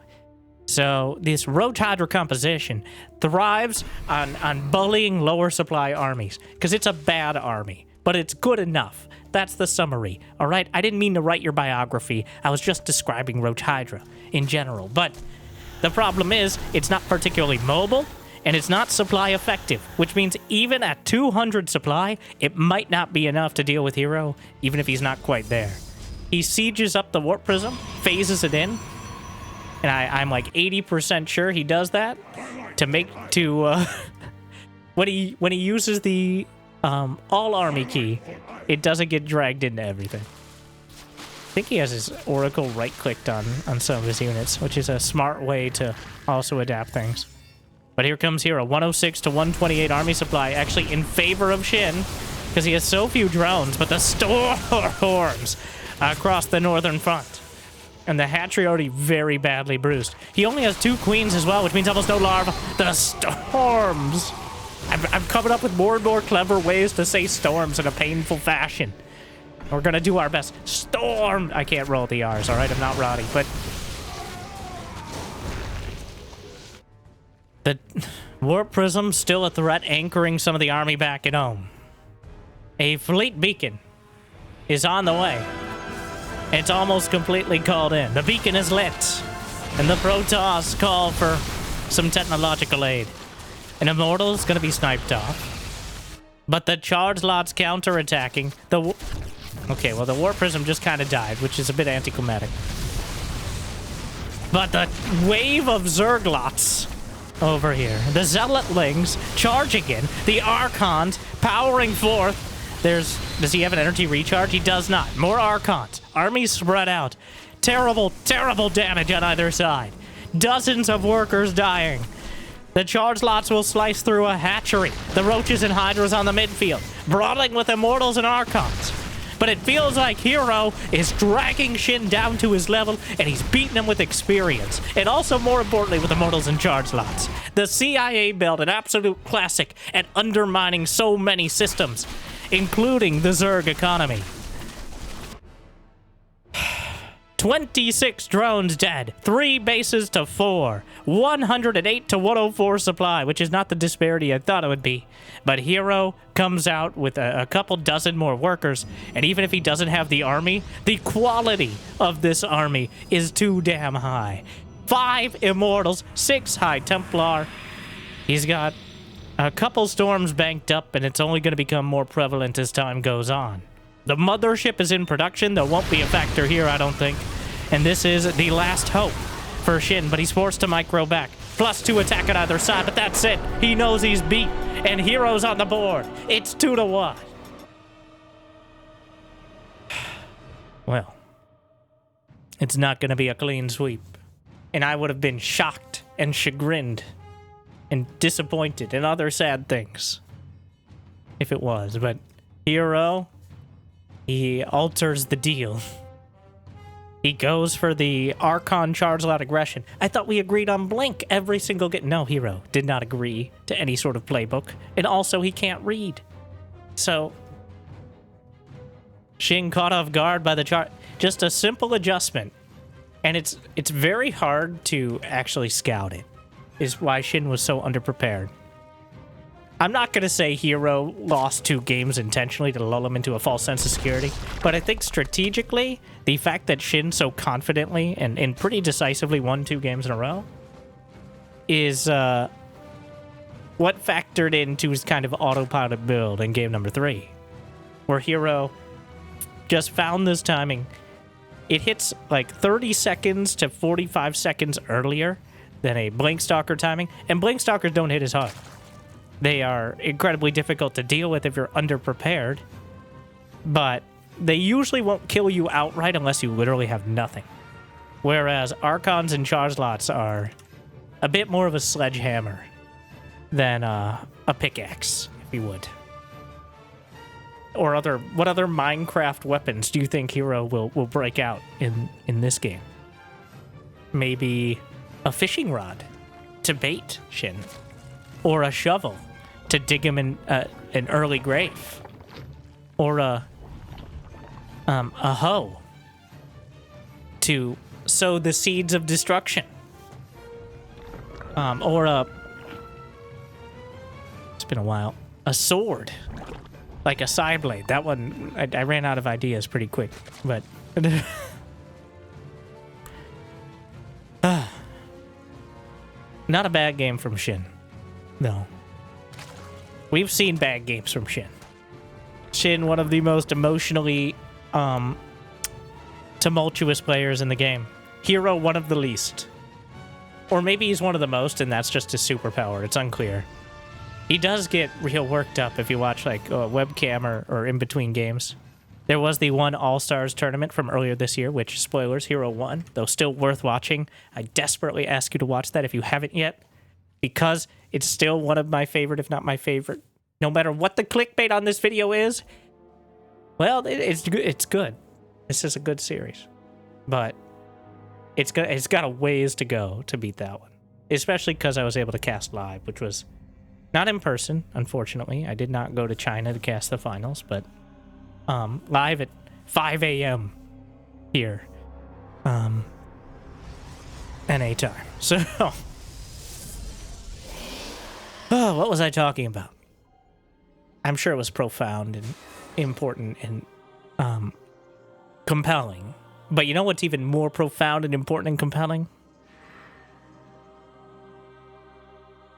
So this Roach Hydra composition thrives on bullying lower supply armies, because it's a bad army, but it's good enough. That's the summary, all right? I didn't mean to write your biography. I was just describing Roach Hydra in general, but the problem is it's not particularly mobile, and it's not supply effective, which means even at 200 supply, it might not be enough to deal with herO, even if he's not quite there. He sieges up the Warp Prism, phases it in, and I'm like 80% sure he does that when he uses the all army key, it doesn't get dragged into everything. I think he has his Oracle right-clicked on some of his units, which is a smart way to also adapt things. But here comes herO, 106 to 128 army supply, actually in favor of SHIN, because he has so few drones, but the storms across the northern front. And the hatchery already very badly bruised. He only has 2 queens as well, which means almost no larvae. The storms! I'm coming up with more and more clever ways to say storms in a painful fashion. We're gonna do our best. Storm! I can't roll the R's, alright? I'm not Roddy, but the Warp Prism still a threat, anchoring some of the army back at home. A fleet beacon is on the way. It's almost completely called in. The beacon is lit, and the Protoss call for some technological aid. An Immortal is going to be sniped off, but the charge lots counter-attacking. Okay, well, the Warp Prism just kind of died, which is a bit anticlimactic. But the wave of Zerg lots over here. The Zealotlings charging in. The Archons powering forth. Does he have an energy recharge? He does not. More Archons. Armies spread out. Terrible, terrible damage on either side. Dozens of workers dying. The charge lots will slice through a hatchery. The Roaches and Hydras on the midfield, brawling with Immortals and Archons. But it feels like herO is dragging SHIN down to his level, and he's beating him with experience. And also, more importantly, with Immortals and charge lots. The CIA build, an absolute classic at undermining so many systems, including the Zerg economy. 26 drones dead, 3 bases to 4, 108 to 104 supply, which is not the disparity I thought it would be. But herO comes out with a couple dozen more workers, and even if he doesn't have the army, the quality of this army is too damn high. 5 Immortals, 6 High Templar. He's got a couple storms banked up, and it's only going to become more prevalent as time goes on. The mothership is in production. There won't be a factor here, I don't think. And this is the last hope for SHIN, but he's forced to micro back. +2 attack on either side, but that's it. He knows he's beat, and herO's on the board. It's 2 to 1. Well, it's not going to be a clean sweep. And I would have been shocked and chagrined and disappointed and other sad things. If it was, but herO, he alters the deal. He goes for the Archon charge loud aggression. I thought we agreed on Blink every single game. No, herO did not agree to any sort of playbook. And also, he can't read. So, SHIN caught off guard by the chart. Just a simple adjustment. And it's very hard to actually scout it, is why SHIN was so underprepared. I'm not going to say herO lost 2 games intentionally to lull him into a false sense of security, but I think strategically, the fact that SHIN so confidently and pretty decisively won 2 games in a row is what factored into his kind of autopilot build in game number 3, where herO just found this timing. It hits like 30 seconds to 45 seconds earlier than a Blink Stalker timing, and Blink Stalkers don't hit as hard. They are incredibly difficult to deal with if you're underprepared, but they usually won't kill you outright unless you literally have nothing. Whereas Archons and charge lots are a bit more of a sledgehammer than a pickaxe, if you would. Or what other Minecraft weapons do you think herO will break out in this game? Maybe a fishing rod to bait SHIN, or a shovel to dig him in an early grave, or a hoe to sow the seeds of destruction, or it's been a while, a sword, like a side blade. That one, I ran out of ideas pretty quick, but not a bad game from SHIN. No. We've seen bad games from SHIN. SHIN, one of the most emotionally tumultuous players in the game. herO, one of the least. Or maybe he's one of the most, and that's just his superpower. It's unclear. He does get real worked up if you watch like a webcam or in between games. There was the one All-Stars tournament from earlier this year, which, spoilers, herO won, though still worth watching. I desperately ask you to watch that if you haven't yet, because it's still one of my favorite, if not my favorite. No matter what the clickbait on this video is, well, it's good. This is a good series. But it's got a ways to go to beat that one. Especially because I was able to cast live, which was not in person, unfortunately. I did not go to China to cast the finals, but live at 5 a.m. here. NA time. So, what was I talking about? I'm sure it was profound and important and compelling. But you know what's even more profound and important and compelling?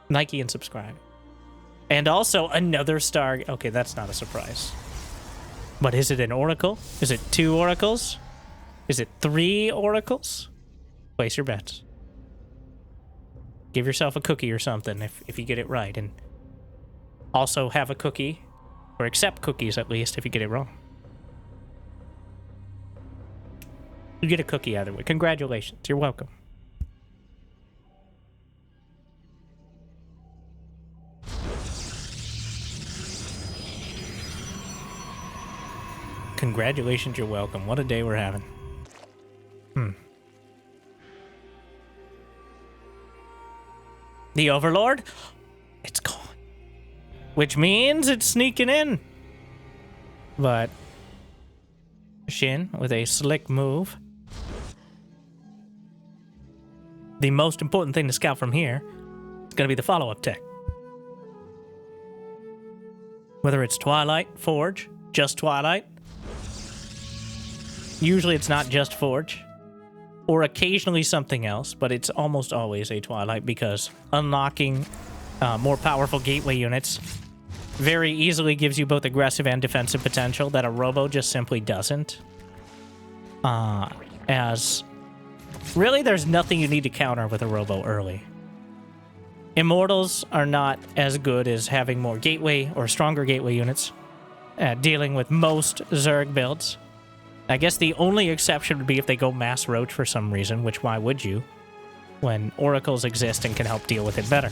Nike and subscribe. And also another star. Okay, that's not a surprise. But is it an oracle? Is it 2 oracles? Is it 3 oracles? Place your bets. Give yourself a cookie or something if you get it right. And also have a cookie, or accept cookies at least if you get it wrong. You get a cookie either way. Congratulations. You're welcome. Congratulations, you're welcome. What a day we're having. The Overlord? It's gone. Which means it's sneaking in. But SHIN with a slick move. The most important thing to scout from here is going to be the follow-up tech. Whether it's Twilight, Forge, just Twilight. Usually it's not just Forge. Or occasionally something else, but it's almost always a Twilight because unlocking more powerful gateway units very easily gives you both aggressive and defensive potential that a Robo just simply doesn't. As really, there's nothing you need to counter with a Robo early. Immortals are not as good as having more gateway or stronger gateway units at dealing with most Zerg builds. I guess the only exception would be if they go mass roach for some reason, which why would you? When oracles exist and can help deal with it better.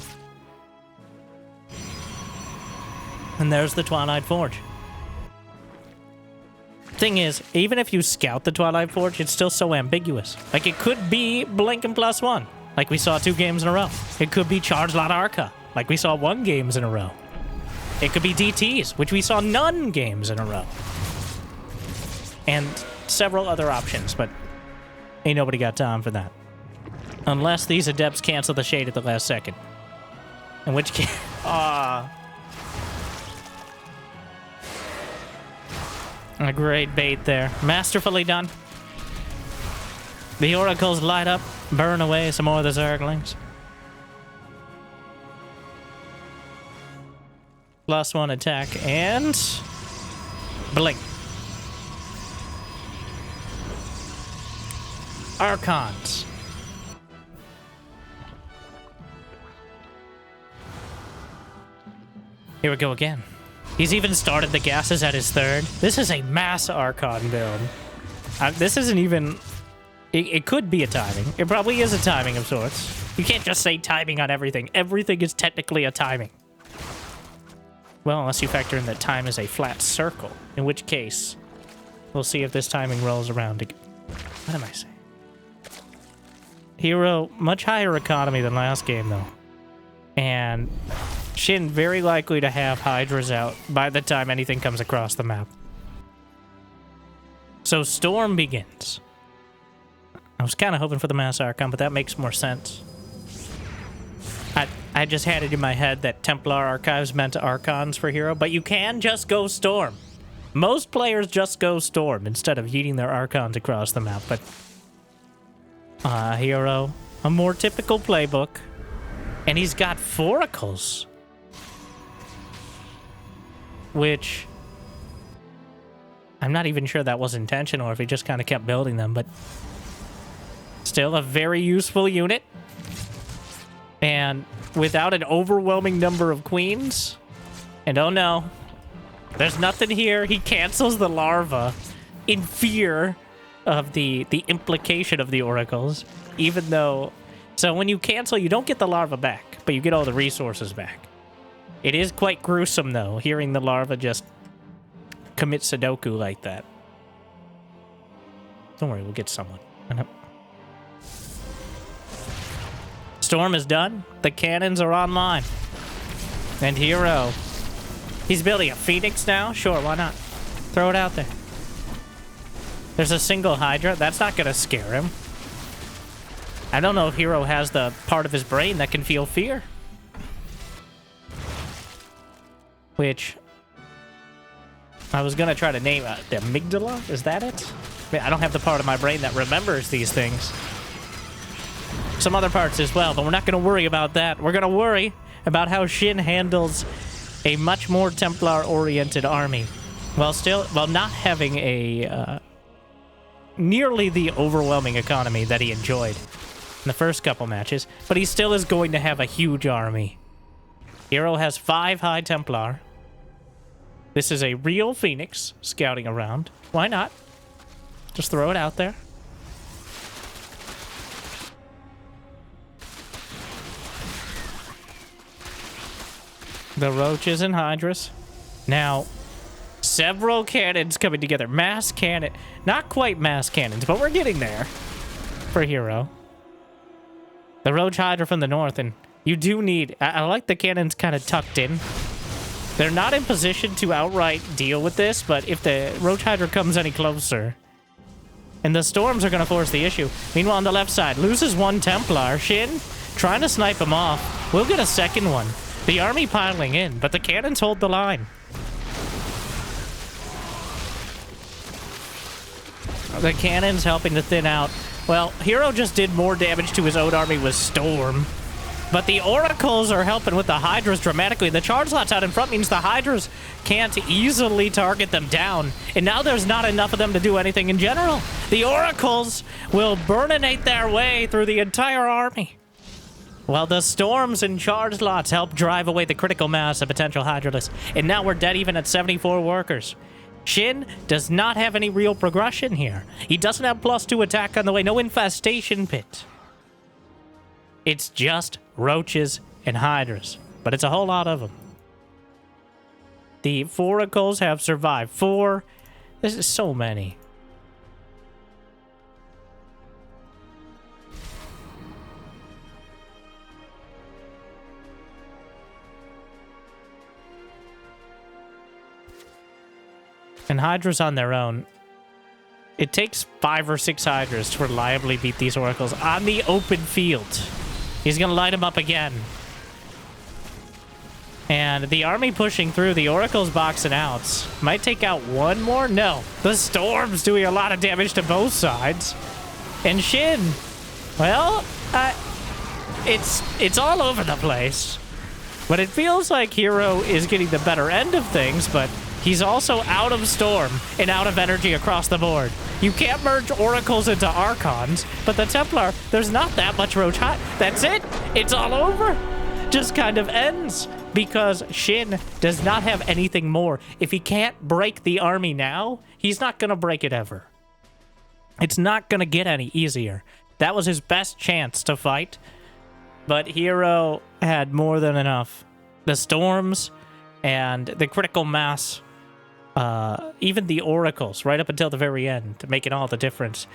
And there's the Twilight Forge. Thing is, even if you scout the Twilight Forge, it's still so ambiguous. Like, it could be Blinken +1, like we saw 2 games in a row. It could be Charge Lot Arca, like we saw 1 games in a row. It could be DTs, which we saw none games in a row. And several other options, but ain't nobody got time for that. Unless these adepts cancel the shade at the last second. In which case... A great bait there. Masterfully done. The oracles light up, burn away some more of the Zerglings. +1 attack, and... blink. Archons. Here we go again. He's even started the gases at his 3rd. This is a mass Archon build. This isn't even... It could be a timing. It probably is a timing of sorts. You can't just say timing on everything. Everything is technically a timing. Well, unless you factor in that time is a flat circle. In which case, we'll see if this timing rolls around again. What am I saying? herO, much higher economy than last game, though. And... SHIN very likely to have Hydras out by the time anything comes across the map. So Storm begins. I was kind of hoping for the Mass Archon, but that makes more sense. I just had it in my head that Templar Archives meant Archons for herO, but you can just go Storm. Most players just go Storm instead of yeeting their Archons across the map, but... herO, a more typical playbook. And he's got Foracles. Which... I'm not even sure that was intentional or if he just kind of kept building them, but... Still a very useful unit. And without an overwhelming number of queens... And oh no, there's nothing here. He cancels the larva in fear of the implication of the oracles, even though... So when you cancel, you don't get the larva back, but you get all the resources back. It is quite gruesome, though, hearing the larva just commit Sudoku like that. Don't worry, we'll get someone. Storm is done. The cannons are online. And herO. He's building a Phoenix now? Sure, why not? Throw it out there. There's a single Hydra. That's not going to scare him. I don't know if herO has the part of his brain that can feel fear. Which... I was going to try to name the amygdala? Is that it? I don't have the part of my brain that remembers these things. Some other parts as well, but we're not going to worry about that. We're going to worry about how SHIN handles a much more Templar-oriented army, while not having a nearly the overwhelming economy that he enjoyed in the first couple matches, but he still is going to have a huge army. herO has 5 High Templar. This is a real Phoenix scouting around. Why not? Just throw it out there. The Roaches and Hydras. Now, several cannons coming together. Mass cannon. Not quite mass cannons, but we're getting there for herO. The Roach Hydra from the north, and you do need... I like the cannons kind of tucked in. They're not in position to outright deal with this, but if the Roach Hydra comes any closer... And the Storms are going to force the issue. Meanwhile, on the left side, loses 1 Templar. SHIN trying to snipe him off. We'll get a second one. The army piling in, but the cannons hold the line. The cannons helping to thin out. Well, herO just did more damage to his own army with Storm. But the Oracles are helping with the Hydras dramatically. The charge slots out in front means the Hydras can't easily target them down. And now there's not enough of them to do anything in general. The Oracles will burninate their way through the entire army. While the Storms and charge lots help drive away the critical mass of potential Hydralists. And now we're dead even at 74 workers. SHIN does not have any real progression here. He doesn't have +2 attack on the way. No infestation pit. It's just Roaches and Hydras. But it's a whole lot of them. The foracles have survived. 4. This is so many. And Hydras on their own. It takes 5 or 6 Hydras to reliably beat these Oracles on the open field. He's going to light them up again. And the army pushing through, the Oracles boxing out. Might take out one more? No. The Storm's doing a lot of damage to both sides. And SHIN, well, it's all over the place. But it feels like herO is getting the better end of things, but he's also out of Storm and out of energy across the board. You can't merge Oracles into Archons, but the Templar, there's not that much Roach Hot. That's it. It's all over. Just kind of ends because SHIN does not have anything more. If he can't break the army now, he's not going to break it ever. It's not going to get any easier. That was his best chance to fight, but herO had more than enough. The Storms and the critical mass, even the Oracles, right up until the very end, making all the difference.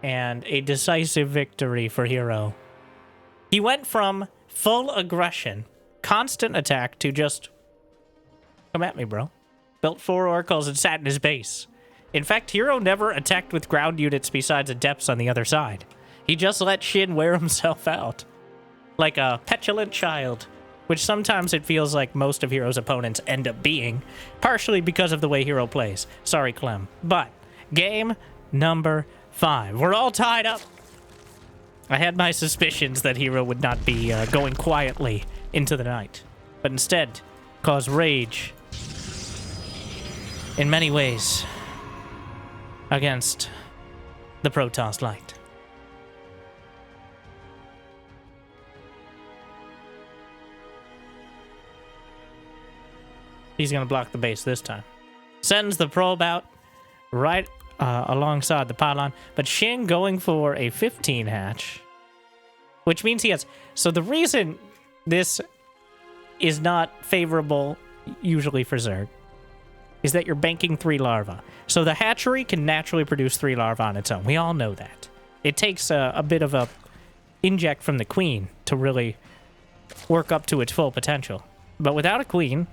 And a decisive victory for herO. He went from full aggression, constant attack, to just, come at me, bro. Built 4 Oracles and sat in his base. In fact, herO never attacked with ground units besides Adepts on the other side. He just let SHIN wear himself out. Like a petulant child. Which sometimes it feels like most of herO's opponents end up being, partially because of the way herO plays. Sorry, Clem. But, game number 5. We're all tied up. I had my suspicions that herO would not be going quietly into the night, but instead cause rage in many ways against the Protoss Light. He's going to block the base this time. Sends the probe out right alongside the pylon. But SHIN going for a 15 hatch. Which means he has... So the reason this is not favorable usually for Zerg is that you're banking 3 larvae. So the hatchery can naturally produce 3 larvae on its own. We all know that. It takes a bit of a inject from the queen to really work up to its full potential. But without a queen...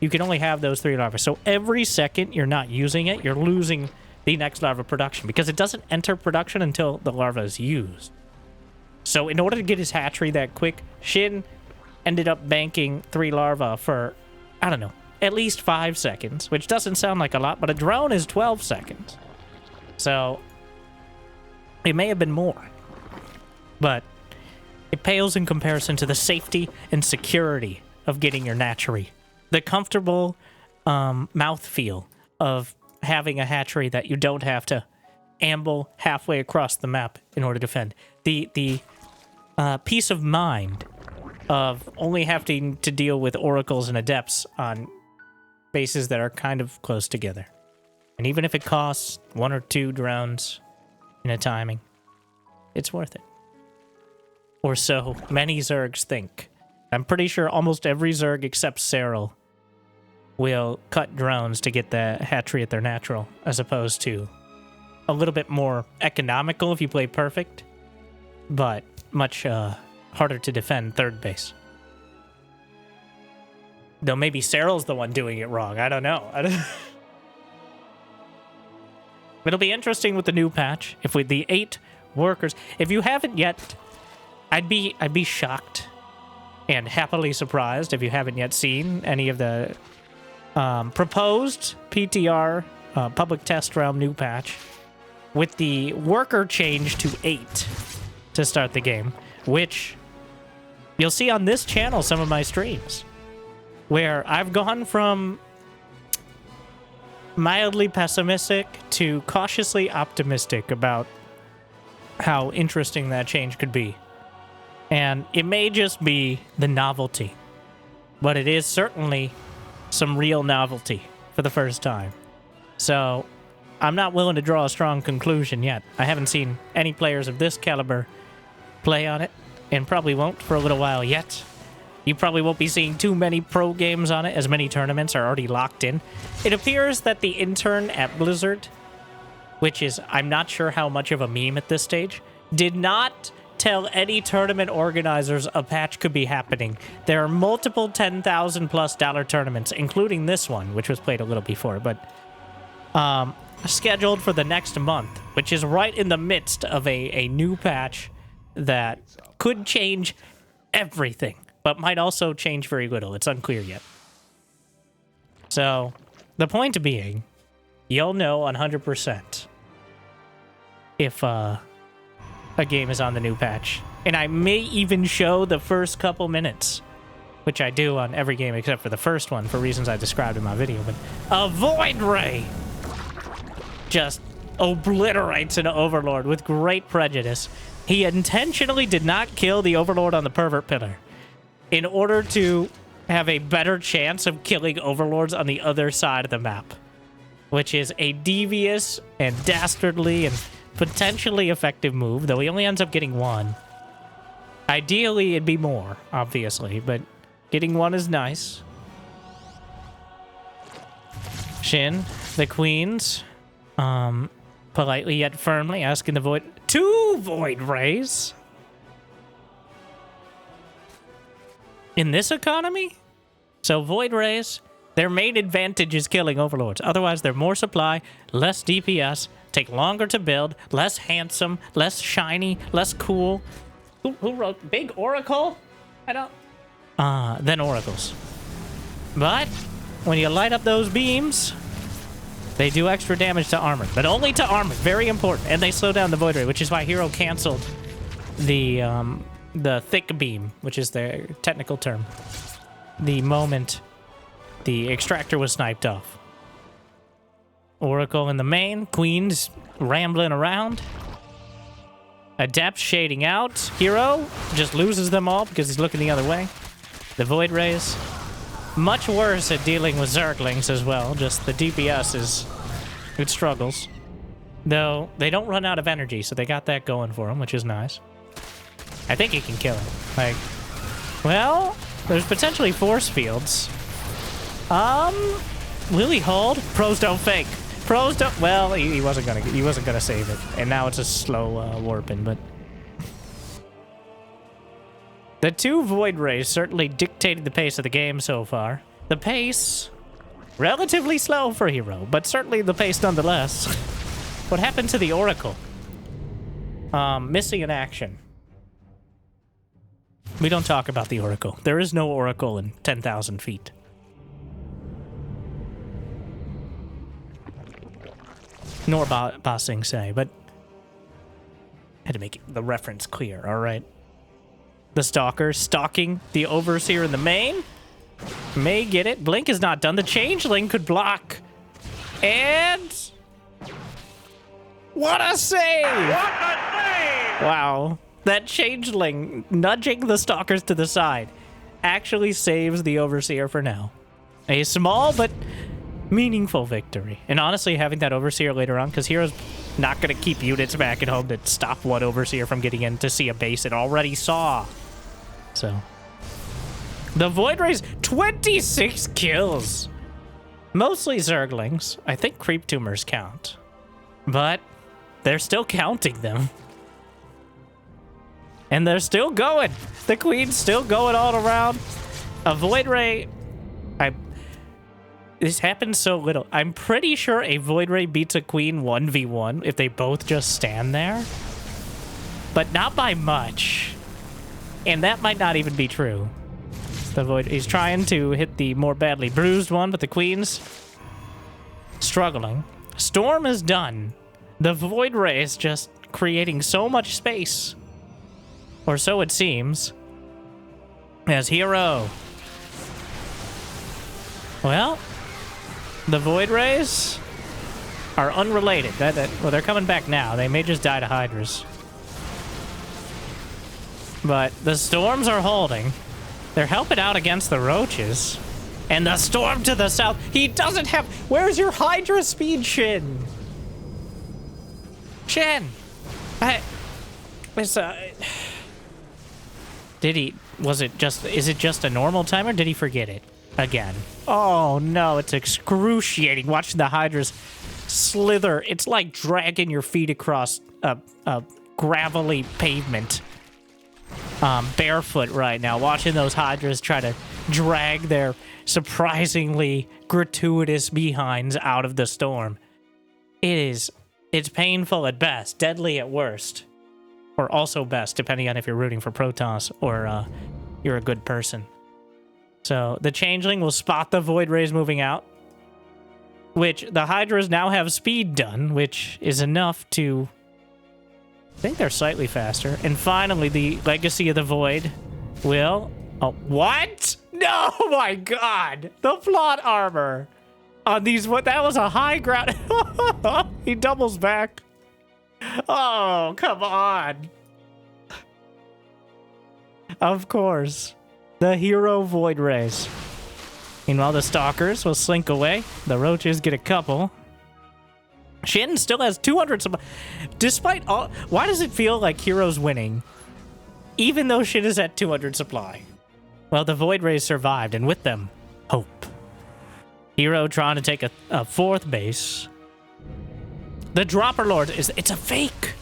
you can only have those 3 larvae. So every second you're not using it, you're losing the next larva production because it doesn't enter production until the larva is used. So in order to get his hatchery that quick, SHIN ended up banking 3 larvae for, I don't know, at least 5 seconds, which doesn't sound like a lot, but a drone is 12 seconds. So it may have been more, but it pales in comparison to the safety and security of getting your hatchery. The comfortable mouthfeel of having a hatchery that you don't have to amble halfway across the map in order to defend. The peace of mind of only having to deal with Oracles and Adepts on bases that are kind of close together. And even if it costs 1 or 2 drones in a timing, it's worth it. Or so many Zergs think. I'm pretty sure almost every Zerg except SHIN will cut drones to get the hatchery at their natural, as opposed to a little bit more economical if you play perfect, but much harder to defend third base. Though maybe SHIN's the one doing it wrong. I don't know. It'll be interesting with the new patch. If with the 8 workers, if you haven't yet, I'd be shocked and happily surprised if you haven't yet seen any of the proposed PTR public test realm new patch with the worker change to 8 to start the game, which you'll see on this channel some of my streams where I've gone from mildly pessimistic to cautiously optimistic about how interesting that change could be. And it may just be the novelty, but it is certainly some real novelty for the first time. So I'm not willing to draw a strong conclusion yet. I haven't seen any players of this caliber play on it, and probably won't for a little while yet. You probably won't be seeing too many pro games on it, as many tournaments are already locked in. It appears that the intern at Blizzard, which is, I'm not sure how much of a meme at this stage, did not tell any tournament organizers a patch could be happening. There are multiple $10,000+ tournaments, including this one, which was played a little before, but scheduled for the next month, which is right in the midst of a new patch that could change everything, but might also change very little. It's unclear yet. So, the point being, you'll know 100% if a game is on the new patch. And I may even show the first couple minutes, which I do on every game except for the first one for reasons I described in my video. But a Void Ray just obliterates an Overlord with great prejudice. He intentionally did not kill the Overlord on the Pervert Pillar in order to have a better chance of killing Overlords on the other side of the map, which is a devious and dastardly and potentially effective move, though he only ends up getting one. Ideally, it'd be more, obviously, but getting one is nice. SHIN, the Queens, politely yet firmly asking the Void... 2 Void Rays? In this economy? So Void Rays, their main advantage is killing Overlords. Otherwise, they're more supply, less DPS, take longer to build, less handsome, less shiny, less cool. Who wrote Big Oracle? I don't... then Oracles. But when you light up those beams, they do extra damage to armor. But only to armor. Very important. And they slow down the Void Ray, which is why herO canceled the thick beam, which is their technical term, the moment the extractor was sniped off. Oracle in the main, Queens rambling around, Adept shading out, herO just loses them all because he's looking the other way. The Void Rays, much worse at dealing with Zerglings as well, just the DPS is, it struggles. Though, they don't run out of energy, so they got that going for them, which is nice. I think he can kill him. Like, well, there's potentially force fields. Will he hold? Pros don't fake. Pros don't. Well, he wasn't gonna save it, and now it's a slow warping. But the 2 Void Rays certainly dictated the pace of the game so far. The pace, relatively slow for herO, but certainly the pace nonetheless. What happened to the Oracle? Missing in action. We don't talk about the Oracle. There is no Oracle in 10,000 feet. Nor Ba Sing Se, but had to make the reference clear, alright? The Stalker stalking the Overseer in the main. May get it. Blink is not done. The Changeling could block. And... what a save! What a save! Wow. That Changeling nudging the Stalkers to the side actually saves the Overseer for now. A small but meaningful victory. And honestly, having that Overseer later on, because herO's not going to keep units back at home to stop one Overseer from getting in to see a base it already saw. So, the Void Rays, 26 kills. Mostly Zerglings. I think Creep Tumors count. But they're still counting them. And they're still going. The Queen's still going all around. A Void Ray... This happens so little. I'm pretty sure a Void Ray beats a Queen 1v1 if they both just stand there. But not by much. And that might not even be true. The Void... he's trying to hit the more badly bruised one, but the Queen's struggling. Storm is done. The Void Ray is just creating so much space. Or so it seems. As herO. Well, the Void Rays are unrelated. Well, they're coming back now. They may just die to Hydras. But the Storms are holding. They're helping out against the Roaches. And the Storm to the south. He doesn't have... where's your Hydra speed, SHIN? SHIN! Did he... Was it just... Is it just a normal timer? Did he forget it again? Oh, no. It's excruciating watching the Hydras slither. It's like dragging your feet across a gravelly pavement. Barefoot right now. Watching those Hydras try to drag their surprisingly gratuitous behinds out of the storm. It's painful at best, deadly at worst. Or also best, depending on if you're rooting for Protoss or you're a good person. So, the Changeling will spot the Void Rays moving out. Which, the Hydras now have speed done, which is enough to... I think they're slightly faster. And finally, the Legacy of the Void will... Oh, what? No, my God! The plot armor on these... What? That was a high ground... He doubles back. Oh, come on. Of course. The herO Void Rays. Meanwhile, the Stalkers will slink away. The Roaches get a couple. SHIN still has 200 supply. Despite all... Why does it feel like herO's winning? Even though SHIN is at 200 supply. Well, the Void Rays survived, and with them, hope. herO trying to take a fourth base. The Dropper Lord is... It's a fake!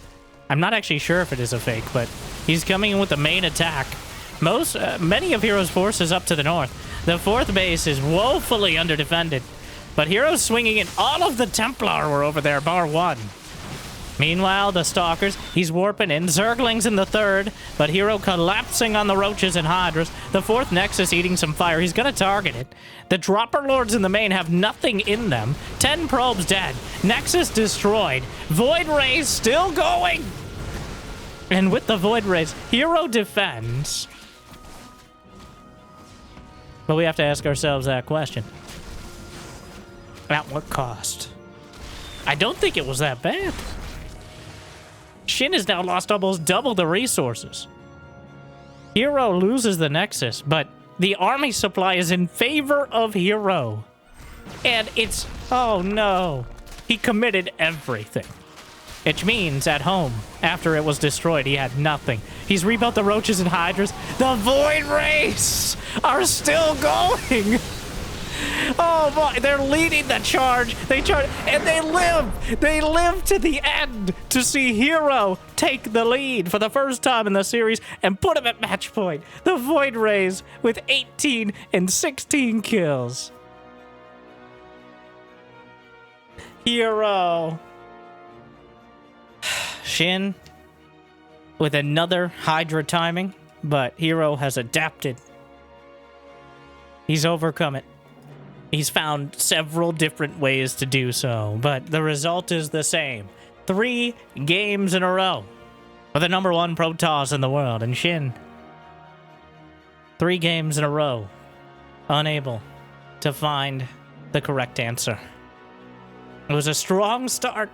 I'm not actually sure if it is a fake, but he's coming in with the main attack. Many of herO's forces up to the north. The fourth base is woefully underdefended, but herO's swinging in. All of the Templar were over there, bar one. Meanwhile, the Stalkers, he's warping in. Zerglings in the third, but herO collapsing on the Roaches and Hydras. The fourth Nexus eating some fire. He's gonna target it. The Dropper Lords in the main have nothing in them. 10 probes dead. Nexus destroyed. Void Rays still going. And with the Void Rays, herO defends. But we have to ask ourselves that question. At what cost? I don't think it was that bad. SHIN has now lost almost double the resources. herO loses the Nexus, but the army supply is in favor of herO. And it's... Oh, no. He committed everything. Which means, at home, after it was destroyed, he had nothing. He's rebuilt the Roaches and Hydras. The Void Rays are still going! Oh boy, they're leading the charge. They charge, and they live. They live to the end to see herO take the lead for the first time in the series and put him at match point. The Void Rays with 18 and 16 kills. herO. SHIN with another Hydra timing, but herO has adapted. He's overcome it. He's found several different ways to do so, but the result is the same. 3 games in a row for the #1 Protoss in the world, and SHIN. 3 games in a row, unable to find the correct answer. It was a strong start,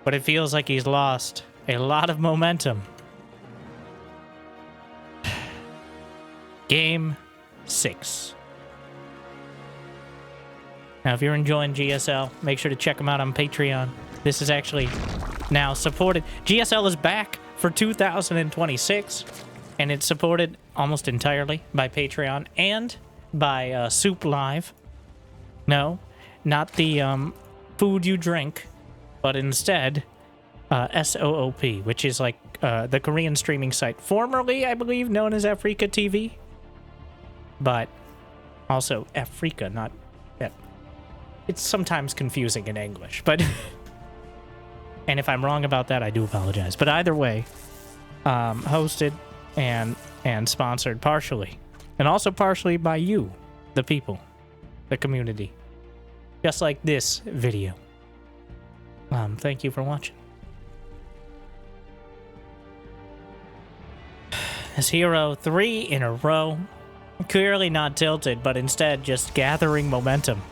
but it feels like he's lost a lot of momentum. Game 6. Now, if you're enjoying GSL, make sure to check them out on Patreon. This is actually now supported. GSL is back for 2026, and it's supported almost entirely by Patreon and by Soup Live. No, not the food you drink, but instead SOOP, which is like the Korean streaming site, formerly, I believe, known as Africa TV, but also Africa, not... It's sometimes confusing in English, but... And if I'm wrong about that, I do apologize. But either way, hosted and sponsored partially. And also partially by you, the people, the community. Just like this video. Thank you for watching. As herO 3 in a row, clearly not tilted, but instead just gathering momentum.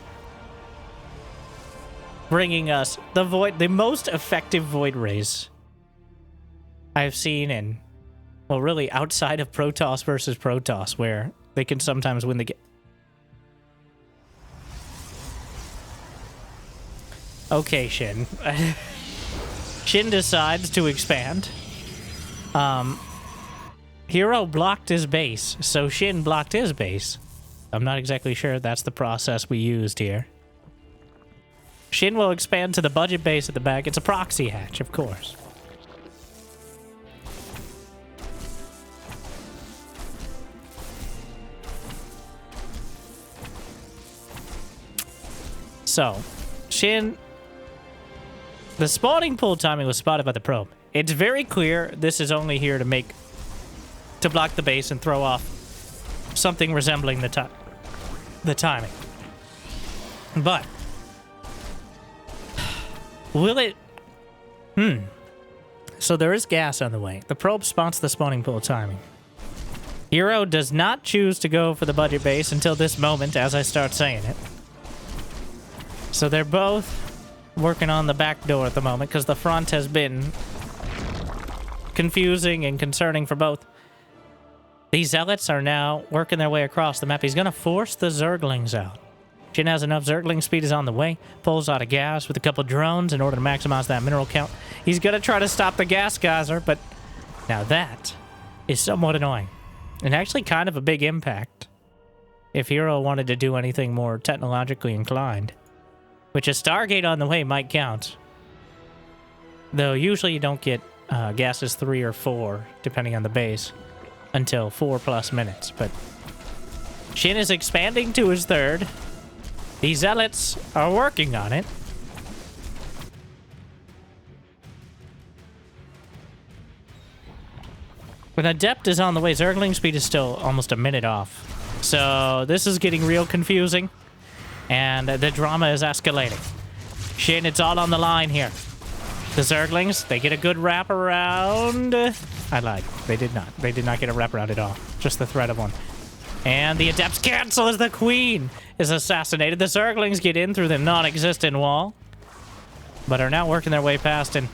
Bringing us the most effective Void Rays I've seen in, well, really outside of Protoss versus Protoss, where they can sometimes win the game. Okay, SHIN. SHIN decides to expand. herO blocked his base, so SHIN blocked his base. I'm not exactly sure that's the process we used here. SHIN will expand to the budget base at the back. It's a proxy hatch, of course. So, SHIN... The spawning pool timing was spotted by the probe. It's very clear this is only here to block the base and throw off something resembling the timing. But will it... So there is gas on the way. The probe spots the spawning pool timing. herO does not choose to go for the budget base until this moment as I start saying it. So they're both working on the back door at the moment because the front has been confusing and concerning for both. These zealots are now working their way across the map. He's going to force the Zerglings out. SHIN has enough. Zergling speed is on the way. Pulls out of gas with a couple drones in order to maximize that mineral count. He's going to try to stop the gas geyser, but now that is somewhat annoying. And actually kind of a big impact if herO wanted to do anything more technologically inclined. Which a Stargate on the way might count. Though usually you don't get gases 3 or 4, depending on the base, until 4+ minutes. But SHIN is expanding to his third. The Zealots are working on it. When Adept is on the way, Zergling speed is still almost a minute off. So this is getting real confusing. And the drama is escalating. SHIN, it's all on the line here. The Zerglings, they get a good wraparound. I lied. They did not. They did not get a wraparound at all. Just the threat of one. And the Adepts cancel as the Queen is assassinated. The Zerglings get in through the non-existent wall. But are now working their way past. And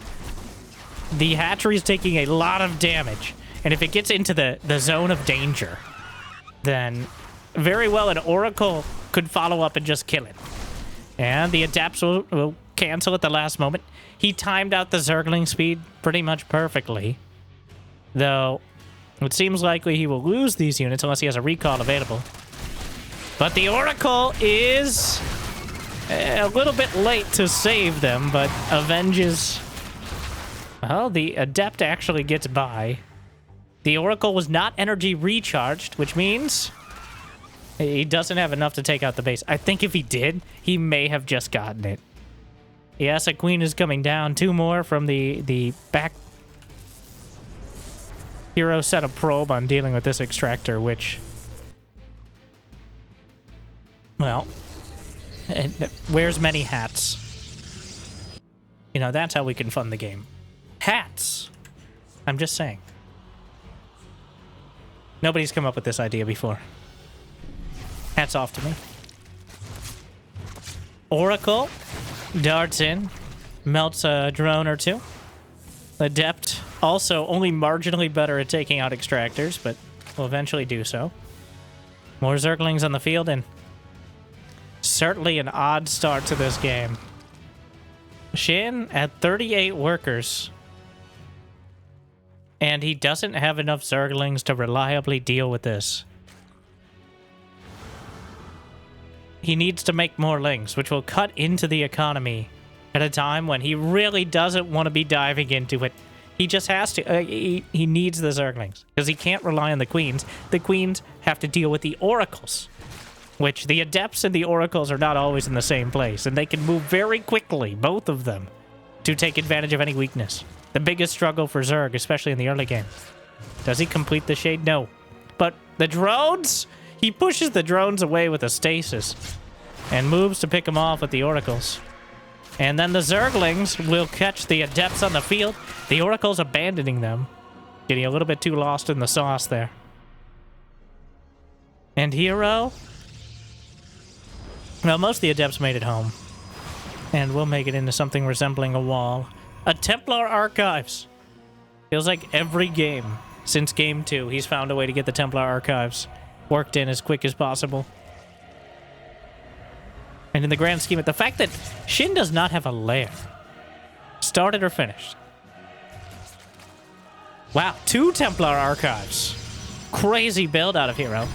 the hatchery is taking a lot of damage. And if it gets into the zone of danger, then very well an Oracle could follow up and just kill it. And the Adepts will cancel at the last moment. He timed out the Zergling speed pretty much perfectly. Though, it seems likely he will lose these units unless he has a recall available. But the Oracle is a little bit late to save them, but avenges... Well, the Adept actually gets by. The Oracle was not energy recharged, which means... He doesn't have enough to take out the base. I think if he did, he may have just gotten it. Yes, a Queen is coming down. 2 more from the back. herO set a probe on dealing with this extractor, which... Well, it wears many hats. You know, that's how we can fund the game. Hats! I'm just saying. Nobody's come up with this idea before. Hats off to me. Oracle darts in, melts a drone or 2. Adept also only marginally better at taking out extractors, but will eventually do so. More Zerglings on the field, and certainly an odd start to this game. SHIN at 38 workers, and he doesn't have enough Zerglings to reliably deal with this. He needs to make more lings, which will cut into the economy at a time when he really doesn't want to be diving into it. He just has to. He needs the Zerglings, because he can't rely on the Queens. The Queens have to deal with the Oracles, which the Adepts and the Oracles are not always in the same place, and they can move very quickly, both of them, to take advantage of any weakness. The biggest struggle for Zerg, especially in the early game. Does he complete the shade? No. But the drones... He pushes the drones away with a stasis and moves to pick them off with the Oracles. And then the Zerglings will catch the Adepts on the field. The Oracles abandoning them. Getting a little bit too lost in the sauce there. And herO? Well, most of the Adepts made it home. And we'll make it into something resembling a wall. A Templar Archives. Feels like every game since Game 2, he's found a way to get the Templar Archives worked in as quick as possible. And in the grand scheme of the fact that SHIN does not have a lair. Started or finished. Wow, 2 Templar Archives. crazy build out of herO.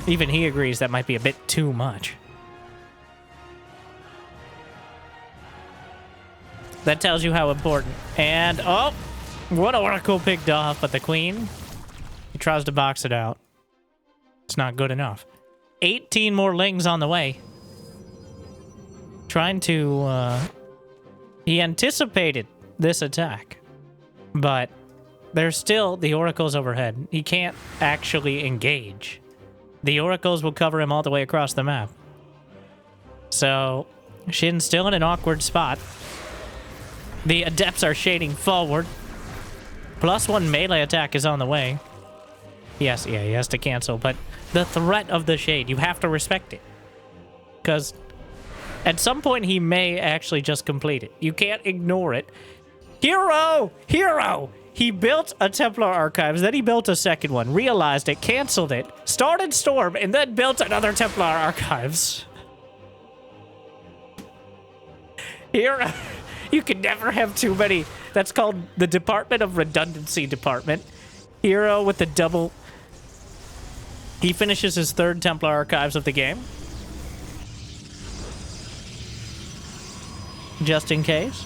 Even he agrees that might be a bit too much. That tells you how important. And, oh, what Oracle picked off, but the Queen, he tries to box it out. It's not good enough. 18 more Lings on the way. Trying to, he anticipated this attack, but there's still the Oracles overhead. He can't actually engage. The Oracles will cover him all the way across the map. So, SHIN's still in an awkward spot. The Adepts are shading forward. +1 melee attack is on the way. Yes, yeah, he has to cancel, but the threat of the shade, you have to respect it. Because at some point, he may actually just complete it. You can't ignore it. herO! herO! He built a Templar Archives, then he built a second one, realized it, canceled it, started Storm, and then built another Templar Archives. herO, you can never have too many. That's called the Department of Redundancy Department. herO with the double. He finishes his 3rd Templar Archives of the game. Just in case.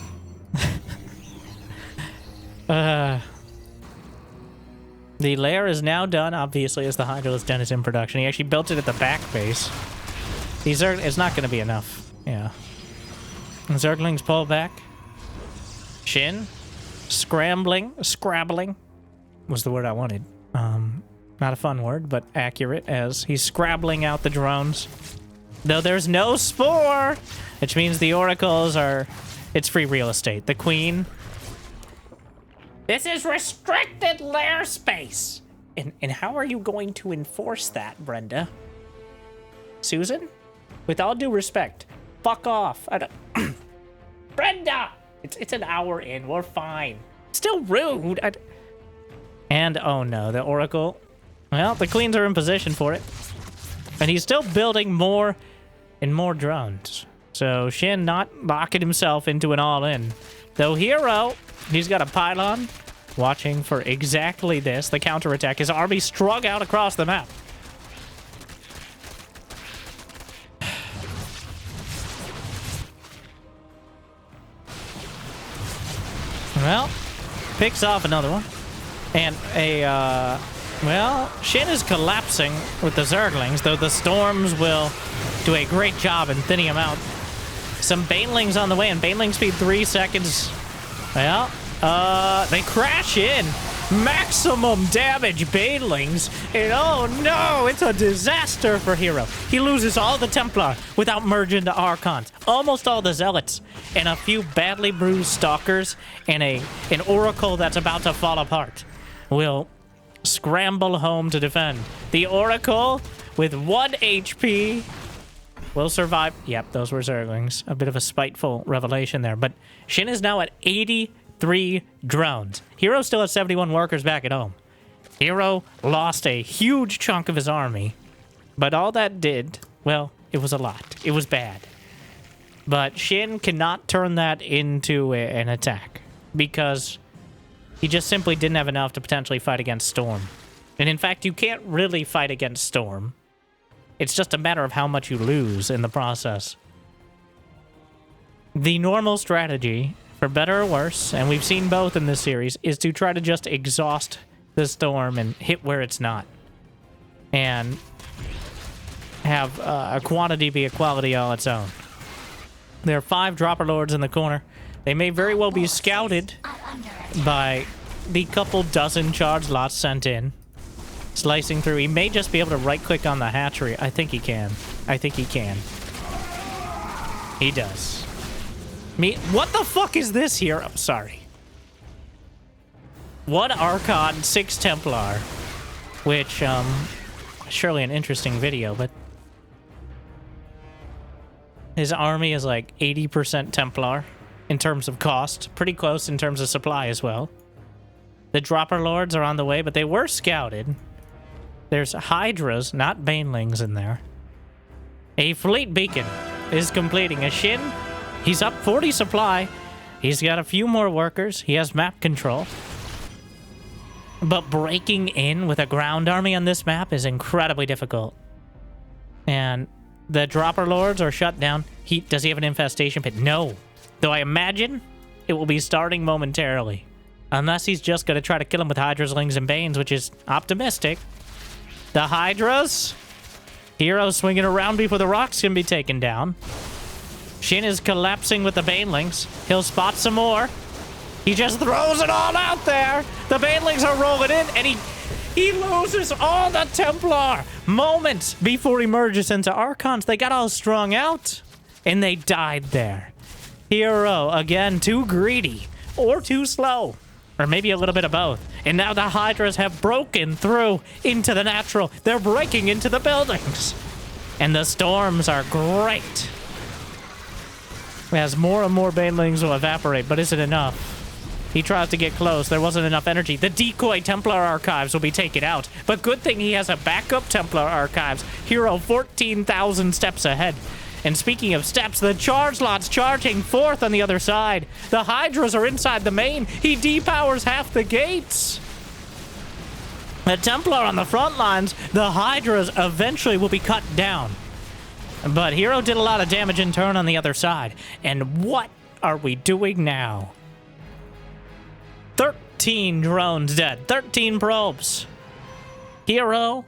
The lair is now done, obviously, as the Hydralisk Den is in production. He actually built it at the back base. These are, it's not going to be enough. Yeah. And Zerglings pull back. SHIN. Scrabbling was the word I wanted. Not a fun word, but accurate, as he's scrabbling out the drones. Though there's no Spore, which means the Oracles are... It's free real estate. The Queen... This is restricted lair space! And how are you going to enforce that, Brenda? Susan? With all due respect, fuck off. I don't... Brenda! It's an hour in. We're fine. Still rude. And, oh no, the Oracle... Well, the Queens are in position for it. And he's still building more and more drones. So SHIN not locking himself into an all-in. Though herO, he's got a pylon watching for exactly this, the counterattack. His army strung out across the map. Well, picks off another one. And a, well, SHIN is collapsing with the Zerglings, though the Storms will do a great job in thinning him out. Some Banelings on the way, and Baneling speed 3 seconds. Well, they crash in. Maximum damage Banelings. And oh no, it's a disaster for herO. He loses all the Templar without merging to Archons. Almost all the Zealots. And a few badly bruised Stalkers and an Oracle that's about to fall apart will scramble home to defend. The Oracle, with 1 HP, will survive. Yep, those were Zerglings. A bit of a spiteful revelation there. But SHIN is now at 83 drones. herO still has 71 workers back at home. herO lost a huge chunk of his army. But all that did, well, it was a lot. It was bad. But SHIN cannot turn that into an attack. Because he just simply didn't have enough to potentially fight against Storm. And in fact, you can't really fight against Storm. It's just a matter of how much you lose in the process. The normal strategy, for better or worse, and we've seen both in this series, is to try to just exhaust the Storm and hit where it's not. And have a quantity be a quality all its own. There are 5 Dropper Lords in the corner. They may very well be scouted by the couple dozen charge lots sent in. Slicing through. He may just be able to right-click on the hatchery. I think he can. I think he can. He does. What the fuck is this here? I'm sorry. 1 Archon, 6 Templar. Which, surely an interesting video, but... His army is like 80% Templar in terms of cost. Pretty close in terms of supply as well. The Dropper Lords are on the way, but they were scouted. There's Hydras, not Banelings in there. A Fleet Beacon is completing. A SHIN, he's up 40 supply. He's got a few more workers. He has map control. But breaking in with a ground army on this map is incredibly difficult. And the Dropper Lords are shut down. Does he have an infestation pit? No. Though I imagine it will be starting momentarily. Unless he's just going to try to kill him with Hydra Slings and Banes, which is optimistic. The Hydras. herO swinging around before the rocks can be taken down. SHIN is collapsing with the Banelings. He'll spot some more. He just throws it all out there. The Banelings are rolling in, and he loses all the Templar. Moments before he merges into Archons, they got all strung out, and they died there. herO, again, too greedy, or too slow, or maybe a little bit of both. And now the Hydras have broken through into the natural. They're breaking into the buildings. And the storms are great. As more and more Banelings will evaporate, but is it enough? He tries to get close. There wasn't enough energy. The decoy Templar archives will be taken out. But good thing he has a backup Templar archives. herO 14,000 steps ahead. And speaking of steps, the charge lot's charging forth on the other side. The Hydras are inside the main. He depowers half the gates. The Templar on the front lines. The Hydras eventually will be cut down. But herO did a lot of damage in turn on the other side. And what are we doing now? 13 drones dead. 13 probes. herO.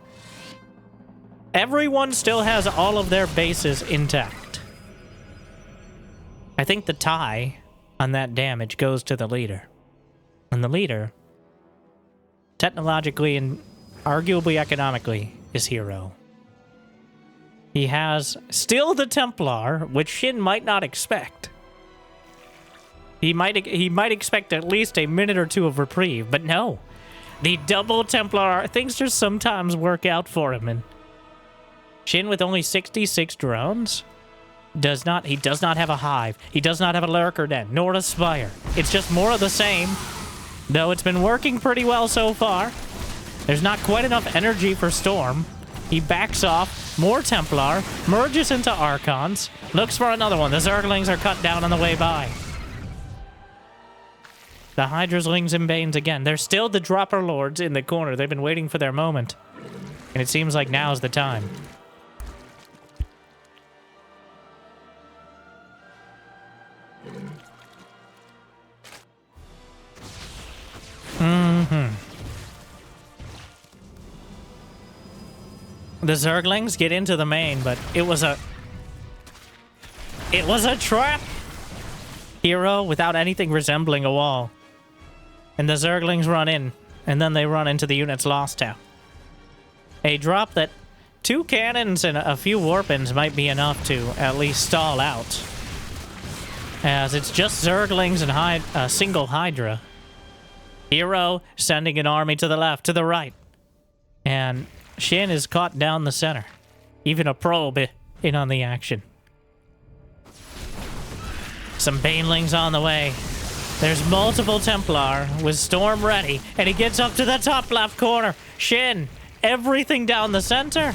Everyone still has all of their bases intact. I think the tie on that damage goes to the leader. And the leader, technologically and arguably economically, is herO. He has still the Templar, which SHIN might not expect. He might expect at least a minute or two of reprieve, but no. The double Templar, things just sometimes work out for him, and SHIN with only 66 drones does not have a hive. He does not have a lurker den, nor a spire. It's just more of the same, though it's been working pretty well so far. There's not quite enough energy for Storm. He backs off, more Templar, merges into Archons, looks for another one. The Zerglings are cut down on the way by. The Hydra Slings and Banes again. They're still the Dropper Lords in the corner. They've been waiting for their moment. And it seems like now's the time. The Zerglings get into the main, but it was a trap. herO without anything resembling a wall. And the Zerglings run in, and then they run into the units lost to. A drop that 2 cannons and a few warpins might be enough to at least stall out. As it's just Zerglings and a single Hydra. herO sending an army to the left, to the right. And SHIN is caught down the center. Even a probe in on the action. Some Banelings on the way. There's multiple Templar with Storm ready, and he gets up to the top left corner. SHIN, everything down the center.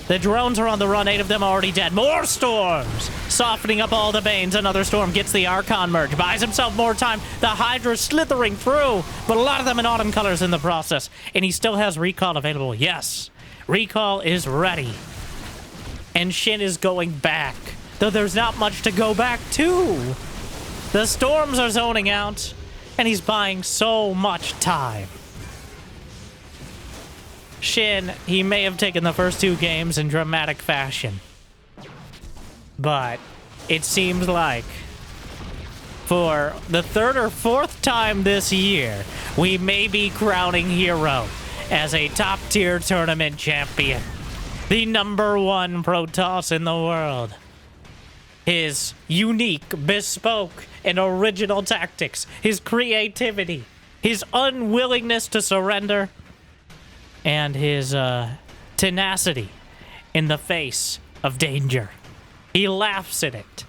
The drones are on the run, 8 of them already dead. More Storms! Softening up all the Banes. Another Storm gets the Archon merge, buys himself more time. The Hydra slithering through, but a lot of them in autumn colors in the process. And he still has Recall available. Yes, Recall is ready. And SHIN is going back, though there's not much to go back to. The Storms are zoning out, and he's buying so much time. SHIN, he may have taken the first 2 games in dramatic fashion. But it seems like for the 3rd or 4th time this year, we may be crowning herO as a top-tier tournament champion. The #1 Protoss in the world. His unique, bespoke, and original tactics, his creativity, his unwillingness to surrender, and his tenacity in the face of danger. He laughs at it,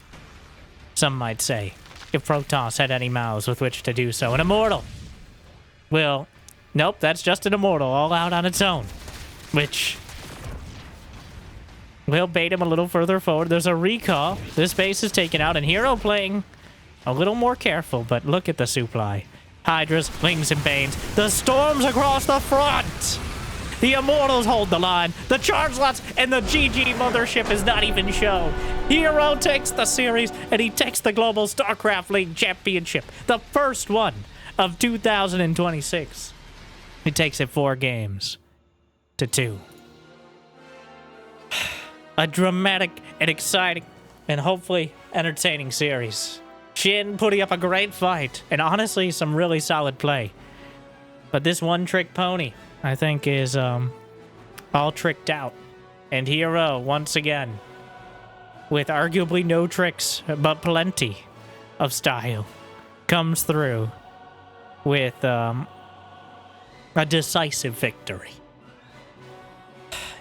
some might say, if Protoss had any mouths with which to do so. An immortal. Well, nope, that's just an immortal all out on its own, which will bait him a little further forward. There's a recall. This base is taken out, and herO playing a little more careful, but look at the supply. Hydras, Wings, and Banes. The storms across the front! The Immortals hold the line. The Chargelots and the GG Mothership is not even shown. herO takes the series, and he takes the Global StarCraft League Championship. The first one of 2026. He takes it 4 games to 2. A dramatic and exciting and hopefully entertaining series. SHIN putting up a great fight, and honestly, some really solid play. But this one-trick pony, I think, is all tricked out. And herO, once again, with arguably no tricks, but plenty of style, comes through with a decisive victory.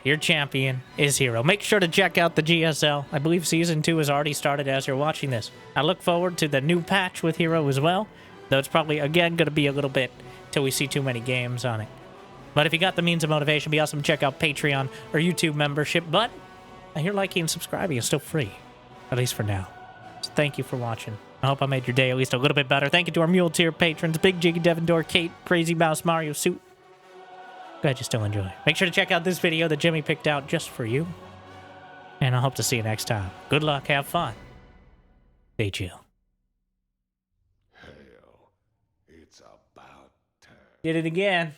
Your champion is herO. Make sure to check out the GSL. I believe Season 2 has already started as you're watching this. I look forward to the new patch with herO as well, though it's probably, again, going to be a little bit till we see too many games on it. But if you got the means of motivation, be awesome to check out Patreon or YouTube membership. But I hear liking and subscribing is still free, at least for now. So thank you for watching. I hope I made your day at least a little bit better. Thank you to our Mule Tier patrons, Big Jiggy Devendor, Kate, Crazy Mouse, Mario Suit. Glad you still enjoy. Make sure to check out this video that Jimmy picked out just for you. And I hope to see you next time. Good luck, have fun. Stay chill. Hell, it's about time. Did it again.